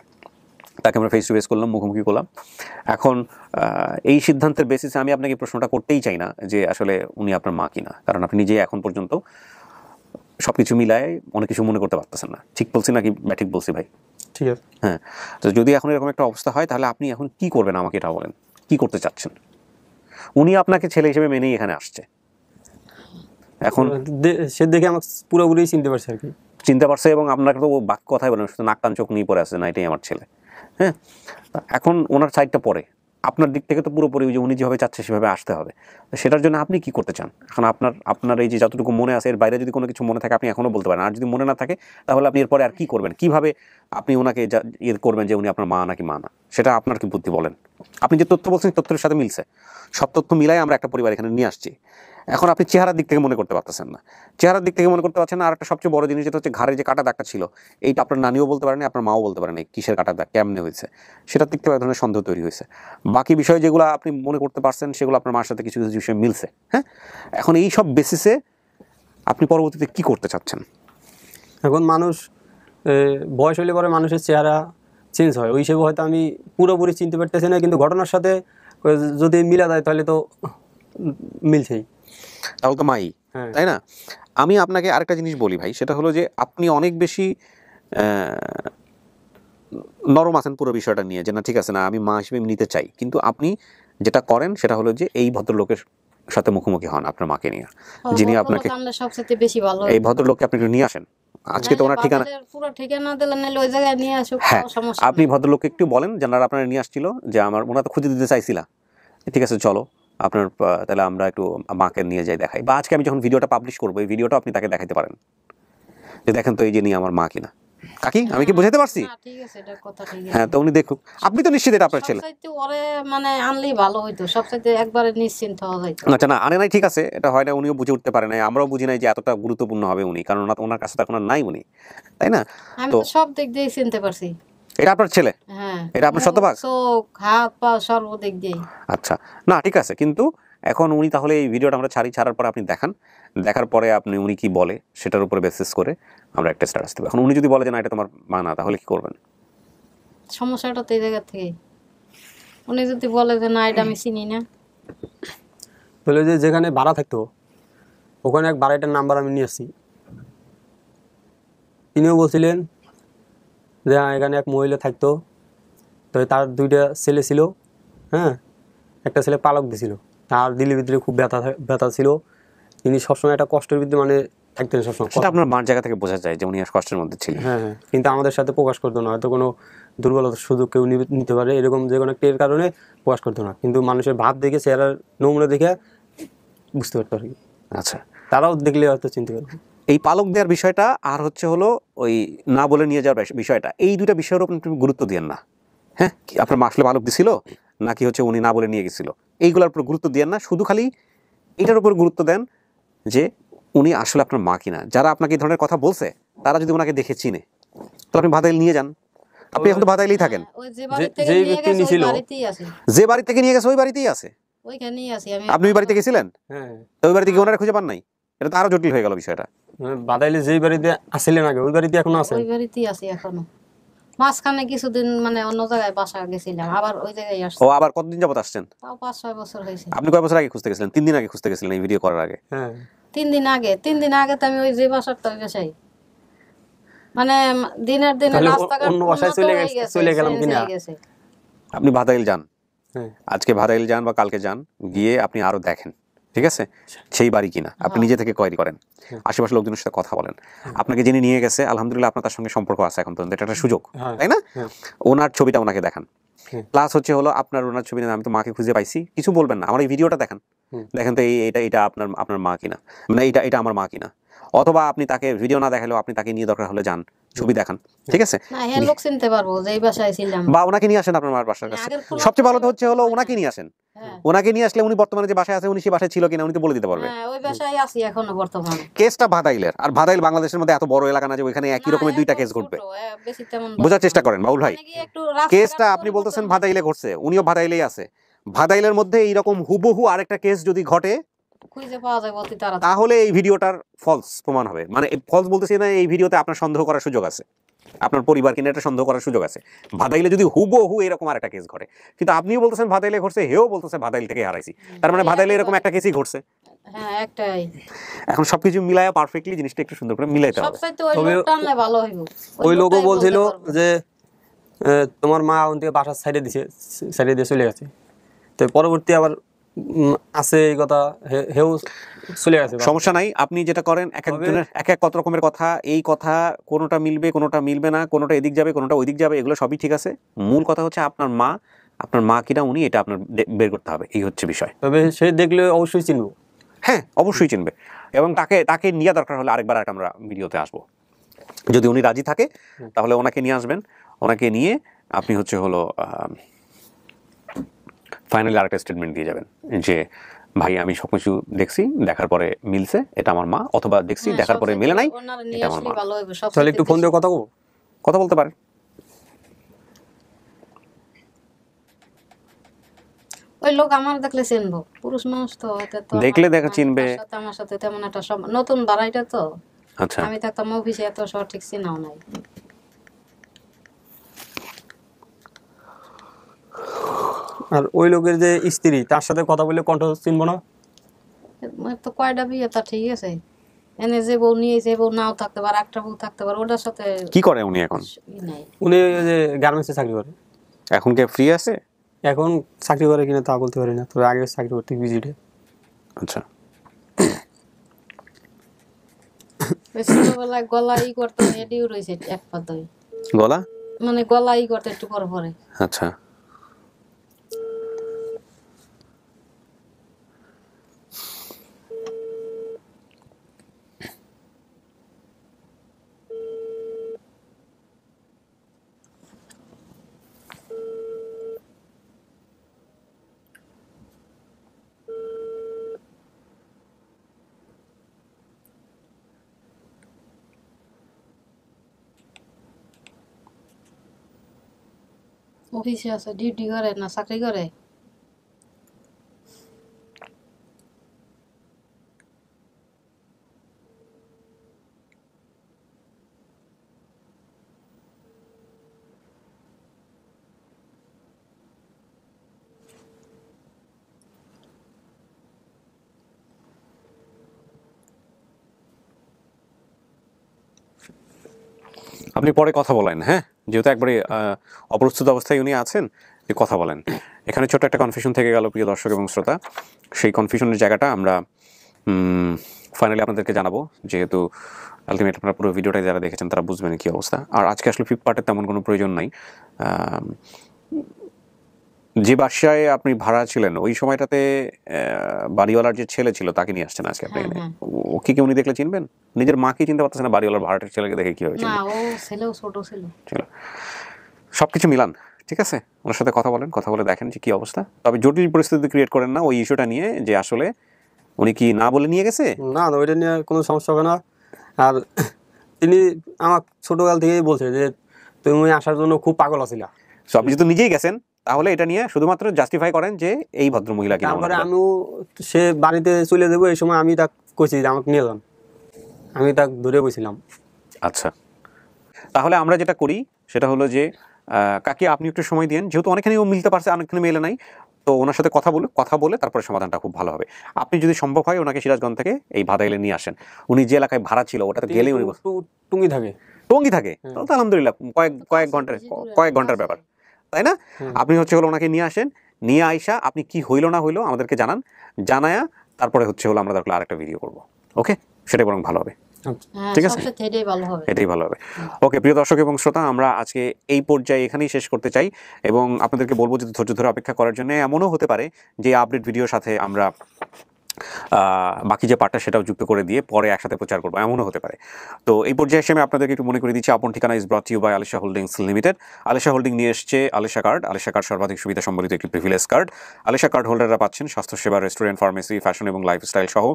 তাকে আমরা ফেস টু ফেস করলাম, মুখোমুখি করলাম। এখন এই সিদ্ধান্তের বেসিসে আমি আপনাকে প্রশ্নটা করতেই চাই না যে আসলে উনি আপনার মা কিনা, কারণ আপনি নিজেই এখন পর্যন্ত সবকিছু মিলায় অনেক কিছু মনে করতে পারতেছেন না। ঠিক বলছি নাকি ব্যাঠিক বলছি ভাই? ঠিক আছে। হ্যাঁ, তো যদি এখন এরকম একটা অবস্থা হয়, তাহলে আপনি এখন কি করবেন আমাকে এটা বলেন, কি করতে চাচ্ছেন? উনি আপনাকে ছেলে হিসেবে মেনেই এখানে আসছে, এখন সে দেখে আমাকে পুরোপুরি চিনতে পারছে আর কি, চিনতে পারছে, এবং আপনাকে তো বাক্য কথাই বলেন, শুধু নাক কান চোখ নিয়ে পড়ে আছে না, এটাই আমার ছেলে। হ্যাঁ, এখন ওনার সাইডটা পরে, আপনার দিক থেকে তো পুরোপুরি যে উনি যেভাবে চাচ্ছে সেভাবে আসতে হবে। সেটার জন্য আপনি কি করতে চান? এখন আপনার এই যে যতটুকু মনে আছে, এর বাইরে যদি কোনো কিছু মনে থাকে আপনি এখনও বলতে পারেন, আর যদি মনে না থাকে তাহলে আপনি এরপরে আর কি করবেন, কিভাবে আপনি ওনাকে ইয়ে করবেন যে উনি আপনার মা নাকি মা না, সেটা আপনার কি বুদ্ধি বলেন। আপনি যে তথ্য বলছেন তথ্যের সাথে মিলছে, সব তথ্য মিলাই আমরা একটা পরিবার এখানে নিয়ে আসছি। এখন আপনি চেহারার দিক থেকে মনে করতে পারতেছেন না, চেহারার দিক থেকে মনে করতে পারছেন না। আর একটা সবচেয়ে বড় জিনিস যেটা হচ্ছে ঘাড়ে যে কাটা দাগটা ছিল, এইটা আপনার নানিও বলতে পারেনি, আপনার মাও বলতে পারেনি কিসের কাটা দাগ, কেমনে হয়েছে, সেটার দিক থেকে এক ধরনের সন্দেহ তৈরি হয়েছে। বাকি বিষয় যেগুলো আপনি মনে করতে পারছেন সেগুলো আপনার মার সাথে কিছু কিছু বিষয় মিলছে। হ্যাঁ, এখন এই সব বেসিসে আপনি পরবর্তীতে কি করতে চাচ্ছেন? এখন মানুষ বয়স হলে পরে মানুষের চেহারা চেঞ্জ হয়, ওই হিসেবে হয়তো আমি পুরোপুরি চিনতে পারতেছি না, কিন্তু ঘটনার সাথে যদি মিলা যায় তাহলে তো মিলছেই, তাহলে তো মাই, তাই না? আমি আপনাকে আরেকটা জিনিস বলি ভাই, সেটা হলো যে আপনি অনেক বেশি নরম আছেন পুরো বিষয়টা নিয়ে, যে না ঠিক আছে, না আমি মা হিসেবে নিতে চাই, কিন্তু আপনি যেটা করেন সেটা হলো যে এই ভদ্রলোকের সাথে মুখোমুখি হন আপনার মাকে নিয়ে, যিনি আপনাকে সবচেয়ে বেশি ভালো, এই ভদ্রলোককে আপনি একটু নিয়ে আসেন। আজকে তো ওনার ঠিকানা, পুরো ঠিকানা দিলেন, ওই জায়গায় নিয়ে আসুক, সমস্যা। আপনি ভদ্রলোককে একটু বলেন যারা আপনারা নিয়ে আসছিল, যে ওনারা তো খুঁজে দিতে চাইছিলা, ঠিক আছে চলো আপনার, তাহলে আমরা একটু মাকে নিয়ে যাই দেখাই, বা আজকে আমি যখন ভিডিওটা পাবলিশ করবো এই ভিডিওটা আপনি তাকে দেখাতে পারেন, যে দেখেন তো এই যে নিয়ে আমার মা কিনা। কাকি আমি কি বুঝাতে পারছি? ঠিক আছে, এটা কথা ঠিক আছে। হ্যাঁ, তো উনি দেখুক, আপনি তো নিশ্চিত এটা আপনার ছেলে। সবচাইতে ওরে মানে আনলেই ভালো হইতো, সবচাইতে একবারে নিশ্চিন্ত হওয়া যাইতো। আচ্ছা, না আনে নাই, ঠিক আছে, এটা হয় না, উনিও বুঝে উঠতে পারে নাই, আমরাও বুঝি নাই যে এতটা গুরুত্বপূর্ণ হবে উনি, কারণ ওনার কাছে তো এখন নাই উনি, তাই না? আমি তো সব দিক দিয়ে চিনতে পারছি। এটা আপনার ছেলে? হ্যাঁ, এটা আপনার শতভাগ, চোখ হাত পা সর্বদিক দিয়ে। আচ্ছা, না ঠিক আছে, কিন্তু এখন উনি তাহলে এই ভিডিওটা আমরা ছাড়ার পরে আপনি দেখার পরে আপনি উনি কি বলে সেটার উপরে বেসিস করে আমরা একটা স্ট্যাটাস দেব। এখন উনি যদি বলে যে না এটা তোমার মা না, তাহলে কি করবেন? সমস্যাটা তো এই জায়গা থেকে, উনি যদি বলে যে না এটা আমি চিনি না, বলে যে যেখানে ভাড়া থাকতো ওখানে এক বাড়িটার নাম্বার আমি নিয়ে আসছি, তিনিও বলছিলেন যে এখানে এক মহিলা থাকতো, তো তার 2টা ছেলে ছিল। হ্যাঁ, একটা ছেলে পালক দিছিল, তার দিলের ভিতরে খুব ব্যথা ছিল, তিনি সবসময় একটা কষ্টের ভিতরে মানে থাকতেন সবসময়। সেটা আপনার মার জায়গা থেকে বোঝা যায় যে উনি কষ্টের মধ্যে ছিলেন। হ্যাঁ হ্যাঁ, কিন্তু আমাদের সাথে প্রকাশ করতো না, হয়তো কোনো দুর্বলতার সুযোগ কেউ নিতে পারে এরকম যে কোনো একটা এর কারণে প্রকাশ করতো না, কিন্তু মানুষের ভাব দেখে চেহারার নমুনা দেখে বুঝতে পারতো আর কি। আচ্ছা, তারাও দেখলে হয়তো চিনতে পারবে। এই পালক দেওয়ার বিষয়টা আর হচ্ছে হলো ওই না বলে নিয়ে যাওয়ার বিষয়টা, এই দুইটা বিষয়ের উপর তুমি গুরুত্ব দিয়েন না। হ্যাঁ, আপনার মা আসলে পালক দিছিল নাকি হচ্ছে উনি না বলে নিয়ে গেছিল, এইগুলোর উপর গুরুত্ব দিয়েন না। শুধু খালি এটার উপর গুরুত্ব দেন যে উনি আসলে আপনার মা কিনা। যারা আপনাকে এই ধরনের কথা বলছে তারা যদি ওনাকে দেখে চিনে, তো আপনি ভাদাইল নিয়ে যান। আপনি এখন তো ভাদাইলেই থাকেন, যে বাড়ি থেকে নিয়ে গেছে ওই বাড়িতেই আছে, আপনি ওই বাড়িতে গেছিলেন, ওই বাড়িতে গিয়ে ওনারা খুঁজে পান নাই, এটা তো আরো জটিল হয়ে গেল বিষয়টা। বাদাইলে যেই বাড়িতে আসছিলেন আগে ওই বাড়িতে এখনো আছে? ওই বাড়িতেই আছে এখনো। মাঝখানে কিছুদিন মানে অন্য জায়গায় বাসা গেছিলাম, আবার ওই জায়গায় আসছি। ও আবার কতদিন যাবত আসছেন? তাও 5-6 বছর হয়েছে। আপনি কয় বছর আগে খুঁজতে গেছিলেন? 3 দিন আগে খুঁজতে গেছিলেন এই ভিডিও করার আগে? হ্যাঁ 3 দিন আগে। 3 দিন আগে তো আমি ওই যে বাসার তো বাসাই, মানে দিনের দিনে রাস্তাঘাট অন্য বাসায় চলে গেলাম কিনা। আপনি ভাদাইল যান, আজকে ভাদাইল যান বা কালকে যান, গিয়ে আপনি আরো দেখেন, ঠিক আছে, সেই বাড়ি কিনা। আপনি নিজে থেকে কোয়েরি করেন, আশেপাশের লোকজনের সাথে কথা বলেন। আপনাকে যিনি নিয়ে গেছে আলহামদুলিল্লাহ আপনার তার সঙ্গে সম্পর্ক আছে এখন পর্যন্ত, এটা একটা সুযোগ, তাই না? ওনার ছবিটা ওনাকে দেখান, প্লাস হচ্ছে হলো আপনার ওনার ছবি, আমি তো মাকে খুঁজে পাইছি, কিছু বলবেন না, আমার এই ভিডিওটা দেখেন, দেখেন তো এটা আপনার মা কিনা, মানে এটা আমার মা কিনা। অথবা আপনি তাকে ভিডিও না দেখালেও আপনি তাকে নিয়ে দরকার হলে যান, ছবি দেখান, ঠিক আছে, লোক চিনতে পারবো যে এই বাসায় ছিলাম, বা ওনাকে নিয়ে আসেন আপনার মার বাসার কাছে। সবচেয়ে ভালো তো হচ্ছে হলো ওনাকে নিয়ে আসেন, ওনাকে নিয়ে আসলে উনি বর্তমানে যে বাসায় আছে উনি সেই বাসায় ছিল কিনা উনি তো বলে দিতে পারবে। ওই বাসায় আছি এখনো বর্তমানে। কেসটা ভাদাইলের, আর ভাদাইল বাংলাদেশের মধ্যে এত বড় এলাকা না যে ওইখানে একই রকমের দুইটা কেস ঘটবে। বোঝার চেষ্টা করেন বাউল ভাই, কেসটা আপনি বলতেছেন ভাদাইলে ঘটছে, উনিও ভাদাইলেই আছে। ভাদাইলের মধ্যে এইরকম হুবহু আরেকটা কেস যদি ঘটে তাহলে এই ভিডিওটার ফলস প্রমাণ হবে। মানে ফলস বলতেছি না, এই ভিডিওতে আপনার সন্দেহ করার সুযোগ আছে, আপনার পরিবার কিনা এটা সন্দেহ করার সুযোগ আছে। ভাদাইলে যদি হুবহু এরকম আরেকটা কেস ঘটে, কিন্তু আপনিও বলতেছেন ভাদাইলে ঘটছে, হেও বলতেছে ভাদাইল থেকে হারাইছি, তার মানে ভাদাইলে এরকম একটা কেসই ঘটছে। এখন সবকিছু মিলায়া পারফেক্টলি জিনিসটা একটু সুন্দর করে মিলাইতে হবে। ওই লোকও বলছিল যে তোমার মা ওন থেকে বাসার সাইডে দিয়ে চলে গেছে, তো পরবর্তী আবার আছে এই কথা হেও চলে গেছে। সমস্যা নাই, আপনি যেটা করেন এক একজনের এক এক কত রকমের কথা, এই কথা কোনোটা মিলবে কোনোটা মিলবে না, কোনোটা এদিক যাবে কোনোটা ওইদিক যাবে, এগুলো সবই ঠিক আছে। মূল কথা হচ্ছে আপনার মা কিনা উনি, এটা আপনার বের করতে হবে, এই হচ্ছে বিষয়। তবে সে দেখলে অবশ্যই চিনবো। হ্যাঁ অবশ্যই চিনবে, এবং তাকে নিয়ে দরকার হলে আরেকবার আমরা ভিডিওতে আসবো, যদি উনি রাজি থাকে তাহলে ওনাকে নিয়ে আসবেন। ওনাকে নিয়ে আপনি হচ্ছে হলো ফাইনালি আরেকটা স্টেটমেন্ট দিয়ে যাবেন যে ভাই আমি সবকিছু দেখছি, দেখার পরে মিলছে, এটা আমার মা, অথবা দেখছি দেখার পরে মিলে নাই, এটা আমার মা। তাহলে একটু ফোন দিয়ে কথা বলতে পারেন। ওই লোক আমার দেখলে চিনবো, পুরুষ মানুষ তো দেখলে চিনবে। আমার সাথে তেমন একটা নতুন বাড়াইটা তো, আচ্ছা আমি থাকতাম অফিসে, এত সঠিক চিনাও নাই। আর ওই লোকের যে স্ত্রী, তার সাথে কথা বলে কণ্ঠ চিনবো না? তো কয়টা বিয়ে, তা ঠিক আছে, এনে যে বউ নিয়ে যে বউ নাও থাকতে পারে, একটা বউ থাকতে পারে, ওটার সাথে কি করে উনি এখন? উনি যে গার্মেন্টসে চাকরি করে। এখন কি ফ্রি আছে? এখন চাকরি করে কিনা তা বলতে পারি না, তবে আগে চাকরি করতে ভিজিটে। আচ্ছা ছোটবেলায় গলা ই করতে এডিও রয়েছে এক পাতায়, গলা মানে গলা ই করতে একটু পরে। আচ্ছা অফিসে আছে, ডিউটি করে না চাকরি করে? আপনি পরে কথা বলেন, হ্যাঁ, যেহেতু একবারে অপ্রস্তুত অবস্থায় উনি আছেন, কথা বলেন। এখানে ছোট্ট একটা কনফিউশন থেকে গেল প্রিয় দর্শক এবং শ্রোতা, সেই কনফিউশনের জায়গাটা আমরা ফাইনালি আপনাদেরকে জানাবো, যেহেতু আলটিমেট আপনারা পুরো ভিডিওটাই যারা দেখেছেন তারা বুঝবেন কি অবস্থা। আর আজকে আসলে ফিফথ পার্টের তেমন কোনো প্রয়োজন নাই, যে বাসায় আপনি ভাড়া ছিলেন ওই সময়টাতে বাড়িওয়ালার যে ছেলে ছিল তাকে নিয়ে আসছেন আজকে আপনি এখানে, ও কি উনি দেখলে চিনবেন? নিজের মাকে চিনতে পারতেছেন না, বাড়িওয়ালার ভাড়াটের ছেলেকে দেখে কিভাবে না চিনবেন? ও ছেলেও ছোট ছিল। সবকিছু মিলান, ঠিক আছে? ওনার সাথে কথা বলেন, কথা বলে দেখেন যে কি অবস্থা। তবে জটিল পরিস্থিতি ক্রিয়েট করেন না ওই ইস্যুটা নিয়ে, যে আসলে উনি কি না বলে নিয়ে গেছে। না না, ওইটা নিয়ে কোনো সমস্যা হবে না। আর তিনি আমার ছোটকাল থেকেই বলছে যে তুমি আসার জন্য খুব পাগল আছিলা। সো আপনি যেহেতু নিজেই গেছেন তাহলে এটা নিয়ে শুধুমাত্র জাস্টিফাই করেন যে এই ভদ্র মহিলা কিনা। তারপরে আমিও সে বাড়িতে চলে যাবো এই সময় আমি তাকে কইছি যে আমাকে নিয়ে যান, আমি তাকে ধরে বসছিলাম। আচ্ছা, তাহলে আমরা যেটা করি সেটা হলো যে কাকি আপনি একটু সময় দিন, যেহেতু অনেকখানি ও মিলতে পারছে অনেকখানি মেলে নাই, তো ওনার সাথে কথা বলে তারপরে সমাধানটা খুব ভালো হবে। আপনি যদি সম্ভব হয় ওনাকে সিরাজগঞ্জ থেকে এই ভাদাইলে নিয়ে আসেন। উনি যে এলাকায় ভাড়া ছিল ওটাতে গেলে উনি টুঙ্গি থাকে, তো আলহামদুলিল্লাহ কয়েক ঘন্টার ব্যাপার, তাই না? আপনি হলো ওনাকে নিয়ে আসেন, নিয়ে আইসা আপনি কি হইলো না হইলো আমাদেরকে জানায়া তারপরে হলো আমরা তারপরে আরেকটা ভিডিও করবো। ওকে, সেটাই বরং ভালো হবে। ঠিক আছে, এটাই ভালো হবে। ওকে প্রিয় দর্শক এবং শ্রোতা, আমরা আজকে এই পর্যায়ে এখানেই শেষ করতে চাই এবং আপনাদেরকে বলবো যে ধৈর্য ধরে অপেক্ষা করার জন্য। এমনও হতে পারে যে আপডেট ভিডিওর সাথে আমরা বাকি যে পার্টটা সেটাও যুক্ত করে দিয়ে পরে একসাথে প্রচার করবো, এমনও হতে পারে। তো এই পর্যায়ে এসে আমি আপনাদেরকে একটু মনে করে দিচ্ছি, আপন ঠিকানা is brought you by Alisha holdings limited. Alisha holding নিয়ে এসছে আলিশা কার্ড। আলিশা কার্ড সর্বাধিক সুবিধা সম্বলিত একটি প্রিভিলেজ কার্ড। আলিশা কার্ড হোল্ডাররা পাচ্ছেন স্বাস্থ্যসেবা, রেস্টুরেন্ট, ফার্মেসি, ফ্যাশন এবং লাইফস্টাইল সহ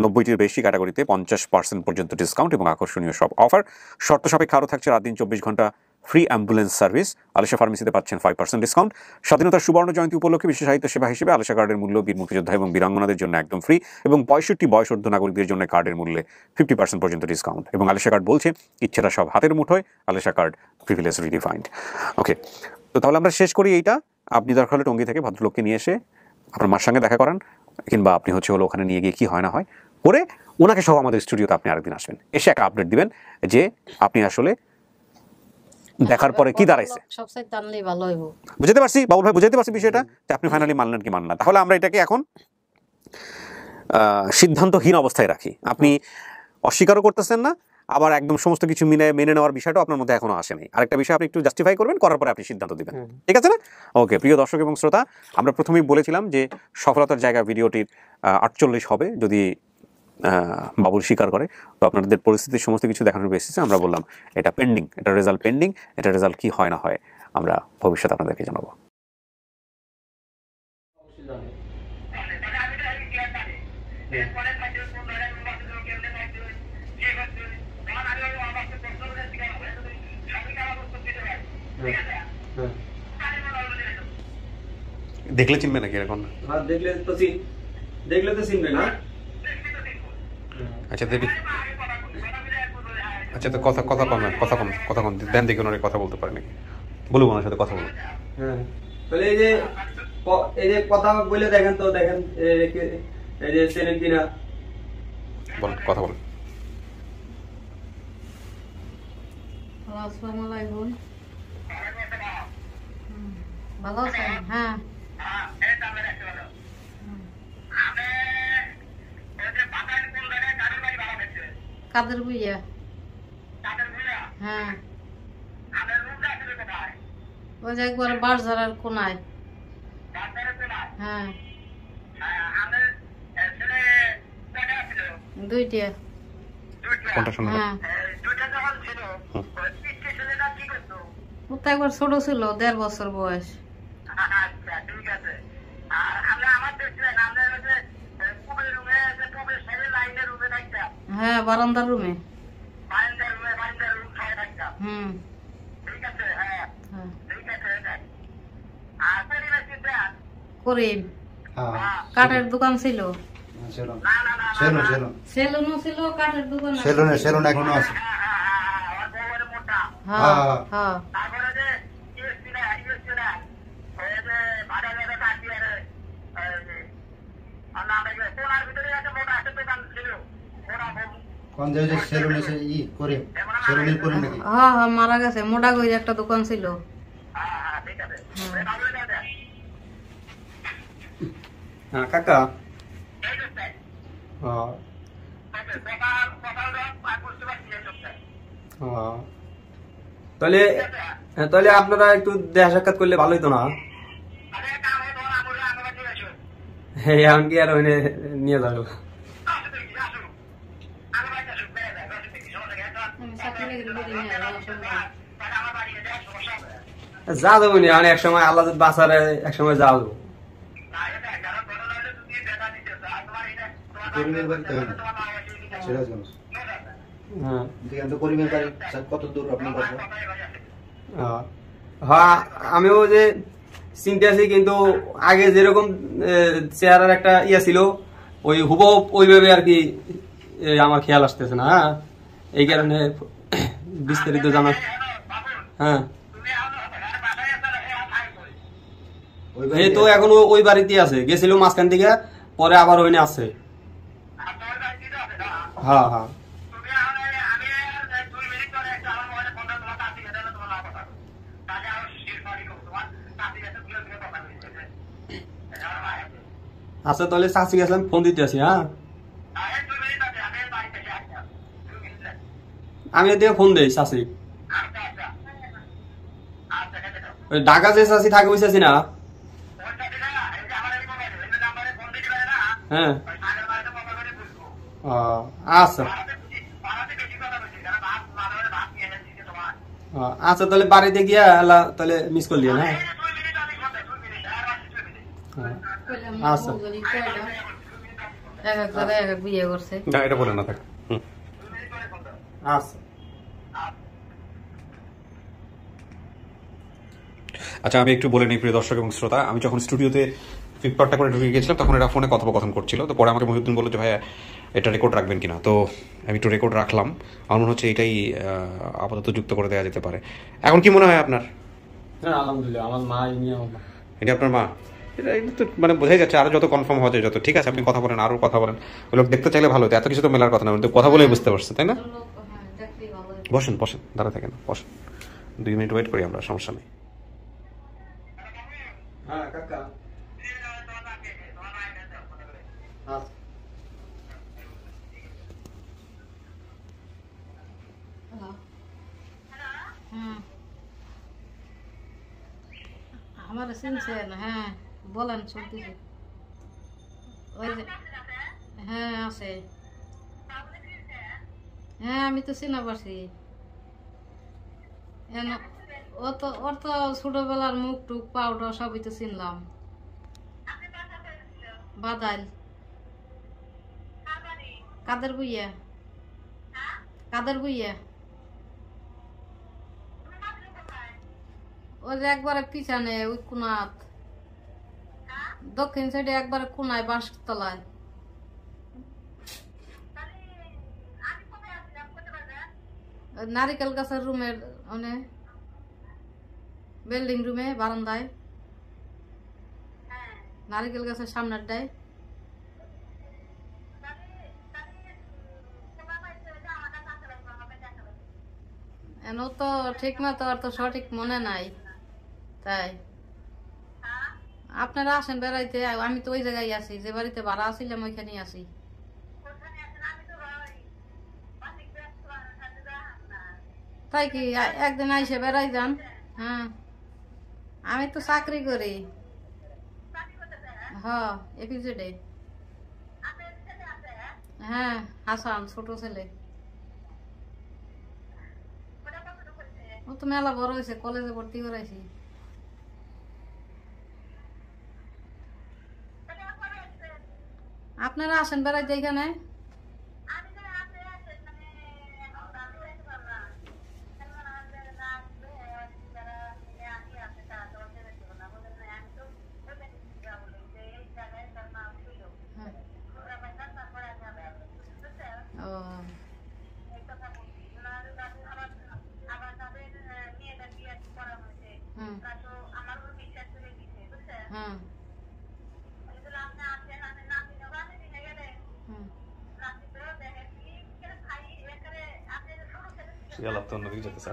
90টির বেশি ক্যাটাগরিতে 50% পর্যন্ত ডিসকাউন্ট এবং আকর্ষণীয় সব অফার। শর্ত সাপেক্ষে আরও থাকছে রাত দিন 24 ঘন্টা ফ্রি অ্যাম্বুলেন্স সার্ভিস। আলিশা ফার্মেসিতে পাচ্ছেন 5% ডিসকাউন্ট। স্বাধীনতার সুবর্ণ জয়ন্তী উপলক্ষে বিশেষ সাহিত্য সেবা হিসেবে আলিশা কার্ডের মূল্য বীর মুক্তিযোদ্ধা এবং বীরাঙ্গনাদের জন্য একদম ফ্রি এবং 65 বয়সোর্ধ্ব নাগরিকদের জন্য কার্ডের মূল্যে 50% পর্যন্ত ডিসকাউন্ট। এবং আলিশা কার্ড বলছে ইচ্ছেটা সব হাতের মুঠোয়, আলিশা কার্ড প্রিভিলেজ রিডিফাইন্ড। ওকে, তো তাহলে আমরা শেষ করি এইটা। আপনি দরকার হলে টঙ্গী থেকে ভদ্রলোককে নিয়ে এসে আপনার মার সঙ্গে দেখা করান, কিংবা আপনি হলো ওখানে নিয়ে গিয়ে কি হয় না হয় করে ওনাকে সহ আমাদের স্টুডিওতে আপনি আরেকদিন আসবেন, এসে একটা আপডেট দিবেন যে আপনি আসলে দেখার পরে কি দাঁড়াইছে। বুঝতে পারছি বাবুল ভাই, বুঝাইতে পারছি বিষয়টা যে আপনি ফাইনালি মানলেন কি মানলেন না। তাহলে আমরা এটাকে এখন সিদ্ধান্তহীন অবস্থায় রাখি। আপনি অস্বীকারও করতেছেন না, আবার একদম সমস্ত কিছু মেনে নেওয়ার বিষয়টা আপনার মধ্যে এখনো আসেনি। আরেকটা বিষয় আপনি একটু জাস্টিফাই করবেন, করার পরে আপনি সিদ্ধান্ত দিবেন, ঠিক আছে না? ওকে প্রিয় দর্শক এবং শ্রোতা, আমরা প্রথমেই বলেছিলাম যে সফলতার জায়গা ভিডিওটির 48 হবে যদি বাবুল স্বীকার করে। তো আপনাদের পরিস্থিতির সমস্ত কিছু দেখানোর বেসিসে আমরা বললাম এটা পেন্ডিং, এটা রেজাল্ট পেন্ডিং, এটা রেজাল্ট কি হয় না হয় আমরা ভবিষ্যতে আপনাদেরকে জানাবো। দেখলে চিনবে নাকি এখন? দেখলে তো চিনবে না। আচ্ছা দেখি, আচ্ছা তো কথা কম দেন দেখি ওনার কথা বলতে পারে নাকি, বলুন ওনার সাথে কথা বলুন। হ্যাঁ, তাহলে এই যে কথা বলে দেখেন তো, দেখেন এই যে চেনেন কিনা, বলুন কথা বলুন। আসসালামু আলাইকুম। ভালো আছেন? হ্যাঁ কাদের বুইয়া? হ্যাঁ ওই যে একবার বারঝাড়ার কোনায়। হ্যাঁ দুইটা। কোনটা শুনলেন? হ্যাঁ ও তো একবার ছোট ছিল, 1.5 বছর বয়স। হ্যাঁ বারান্দার রুমে। হুম করিম কাঠের দোকান ছিল, সেলুনও ছিল, কাঠের দোকান সেলুন এখনো আছে। হ্যাঁ হ্যাঁ হ্যাঁ হ্যাঁ মারা গেছে। মোটা করে একটা দোকান ছিল। হ্যাঁ কাকা, তাহলে আপনারা একটু দেখা সাক্ষাৎ করলে ভালোই তো না? এমনকি আর ওখানে নিয়ে যাবো। যা যাবো নি মানে এক সময় আল্লাহ বাঁচারে এক সময় যাও যাবো। হ্যাঁ আমিও যে চিন্তা আছি, কিন্তু আগে যেরকম চেহারার একটা ইয়া ছিল ওই হুবহু ওইভাবে আর কি আমার খেয়াল আসতেছে না। হ্যাঁ এই কারণে বিস্তারিত জানা। হ্যাঁ এই তো এখন ওই বাড়িতে আছে, গেছিল মাঝখান থেকে, পরে আবার ওইনে আছে। হ্যাঁ হ্যাঁ আচ্ছা তাহলে চাচি গেছিলাম, ফোন দিতে আসি। হ্যাঁ আমি এদিকে ফোন দিই চাচি। ঢাকা যে চাচি থাকে ওই চাচি না? হ্যাঁ আচ্ছা আচ্ছা তাহলে বাড়িতে গিয়া তাহলে মিস করলি। হ্যাঁ আচ্ছা বিয়ে করছে এটা বলে না থাক। আচ্ছা আচ্ছা আমি একটু বলে নিই প্রিয় দর্শক এবং শ্রোতা, আমি যখন স্টুডিওতে ফ্লিপকার্টটা করে ঢুকে গেছিলাম তখন এটা ফোনে কথোপকথন করছিল। তো পরে আমাকে মহিউদ্দিন বললো যে ভাইয়া এটা রেকর্ড রাখবেন কিনা, তো আমি একটু রেকর্ড রাখলাম। আমার মনে হচ্ছে এটাই আপাতত যুক্ত করে দেওয়া যেতে পারে। এখন কি মনে হয় আপনার? হ্যাঁ আলহামদুলিল্লাহ আমার মা এটা আপনার মা? এটা তো মানে বোঝাই যাচ্ছে, আরো যত কনফার্ম হওয়া যায় যত। ঠিক আছে আপনি কথা বলেন, আরো কথা বলেন, ওই লোক দেখতে চাইলে ভালো হতো। এত কিছু তো মেলার কথা না, তো কথা বলেই বুঝতে পারছে তাই না? বসেন বসেন, দাঁড়া থাকেন, বসেন, 2 মিনিট ওয়েট করি আমরা, সমস্যা নেই। হ্যাঁ কাকা আমার চিনছেন? হ্যাঁ বলেন শুনতেছি। ওই যে হ্যাঁ আছে। হ্যাঁ আমি তো চিনা পারছি। ওর তো ছোটবেলার মুখ টুক পাউডার সবই তো চিনলাম। বাদাইল কাদের বুইয়া, কাদের বুইয়া ওই যে একবারে পিছনে ওই কোনাত, দক্ষিণ সাইডে একবারে কোনায় বাঁশতলায়। নারিকেল গাছের রুমের মানে বিল্ডিং রুমে বারান্দায়, নারিকেল গাছের সামনেরটায়। এনো তো ঠিক মতো আর তো সঠিক মনে নাই। তাই আপনারা আসেন বেড়াইতে, আমি তো ওই জায়গায় আছি, যে বাড়িতে ভাড়া আসছিলাম ওইখানেই আছি। তাই কি একদিন আইসে বেড়াই যান। হ্যাঁ আমি তো চাকরি করি। হ্যাঁ এপিজেডে। হ্যাঁ হাসান ছোট ছেলে, ও তো মেলা বড় হয়েছে, কলেজে ভর্তি করাইছি। আপনারা আসেন বেড়াইতে এখানে।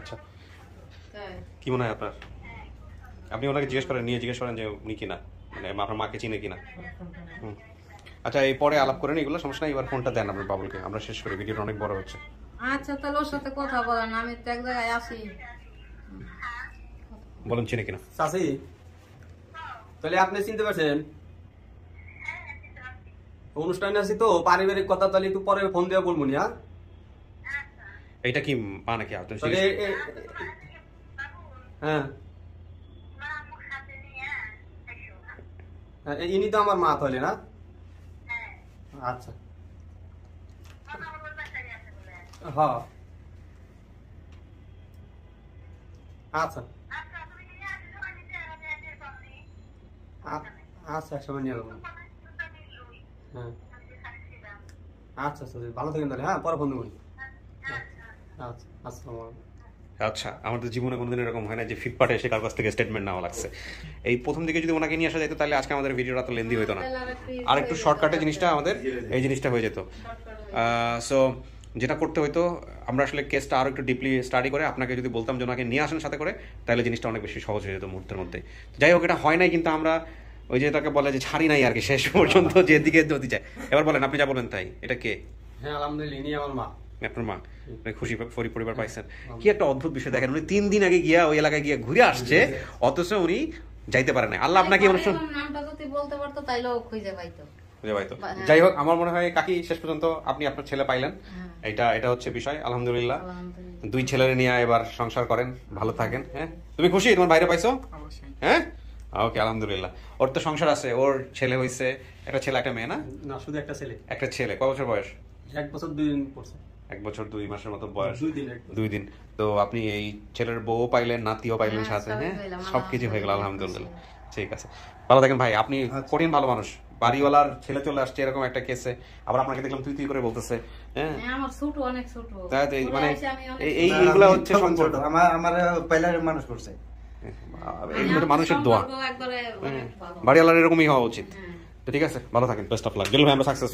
আচ্ছা কি মনে হয় আপনার? আপনি ওনাকে জিজ্ঞেস করেন, নিয়ে জিজ্ঞেস করেন যে উনি কিনা, মানে আপনার মাকে চিনে কিনা। আচ্ছা এই পরে আলাপ করেন এগুলো, সমস্যা নাই। এবার ফোনটা দেন আপনার বাবুলকে, আমরা শেষ করি, ভিডিওটা অনেক বড় হচ্ছে। আচ্ছা তাহলে ওর সাথে কথা বলেন, আমি তো এক জায়গায় আছি। বলেন চিনে কিনা। চাচি তাহলে আপনি চিনতে পারছেন? অনুষ্ঠানে আছি তো, পারিবারিক কথা, তাহলে একটু পরে ফোন দিয়ে বলবো নি। হ্যাঁ, এইটা কি মা নাকি? হ্যাঁ, ইনি তো আমার মা তাহলে না? আচ্ছা, হ্যাঁ, আচ্ছা আচ্ছা, একসময় নিয়ে যাবো। হ্যাঁ, আচ্ছা আচ্ছা, ভালো থাকেন তাহলে। হ্যাঁ, পরে ফোন দেবো। আচ্ছা, আসসালামু আলাইকুম। আচ্ছা, আমাদের জীবনে কোনোদিন এরকম হয় না যে ফিটপাটে এসে কার কাছ থেকে স্টেটমেন্ট নেওয়া লাগছে। এই প্রথম দিকে যদি ওনাকে নিয়ে আসা যেত তাহলে আজকে আমাদের ভিডিওটা তো লেন্দি হতো না, আর একটু শর্টকাটে জিনিসটা আমাদের এই জিনিসটা হয়ে যেত। সো যেটা করতে হইতো, আমরা আসলে কেসটা আরও একটু ডিপলি স্টাডি করে আপনাকে যদি বলতাম যে ওনাকে নিয়ে আসেন সাথে করে, তাহলে জিনিসটা অনেক বেশি সহজ হয়ে যেত মুহূর্তের মধ্যে। যাই হোক, এটা হয় নাই, কিন্তু আমরা ওই যে তাকে বলে যে ছাড়ি নাই আর কি শেষ পর্যন্ত, যেদিকে যদি যায়। এবার বলেন, আপনি যা বলেন তাই। এটা কে? হ্যাঁ, আলহামদুলিল্লাহ, ইনি আমার মা। আপনার মা? খুশি পরিবার পাইছেন? কি একটা অদ্ভুত বিষয় দেখেন, উনি 3 দিন আগে গিয়া ওই এলাকায় গিয়ে ঘুরে আসছে, অথচ উনি যাইতে পারে না। আল্লাহ আপনাকে নামটা যদি বলতে পারতো তাইলেও খুঁজে পাইতো। যাই হোক, আমার মনে হয় কাকি শেষ পর্যন্ত আপনি আপনার ছেলে পাইলেন, এটা হচ্ছে বিষয়। আলহামদুলিল্লাহ, 2 ছেলের নিয়ে এবার সংসার করেন, ভালো থাকেন। হ্যাঁ, তুমি খুশি তোমার বাইরে পাইছো? হ্যাঁ, ওকে, আলহামদুলিল্লাহ। ওর তো সংসার আছে, ওর ছেলে হইছে, একটা ছেলে একটা মেয়ে না? না, শুধু একটা ছেলে। একটা ছেলে। কয় বছর বয়স? 1 বছর 2 দিন পড়ছে। 1 বছর 2 মাসের মতো বয়স। 2 দিন। তো আপনি এই ছেলের বউ পাইলেন, নাতিও পাইলেন সাথে। হ্যাঁ, সবকিছু হয়ে গেল, আলহামদুলিল্লাহ। ঠিক আছে, ভালো থাকেন ভাই। আপনি কঠিন ভালো মানুষ, বাড়িওয়ালার ছেলে চলে আসছে এরকম একটা কেসে, আবার আপনাকে দেখলাম তুই করে বলতেছে। হ্যাঁ, আমার ছোট, অনেক ছোট, মানে এইগুলা হচ্ছে সম্পর্ক। আমার পয়লা মানুষ করছে, এইগুলো মানুষের দোয়া। বাড়িওয়ালার এরকমই হওয়া উচিত। তো ঠিক আছে, ভালো থাকেন, বেস্ট অফ লাক। গেল ভাই, আমরা সাকসেস।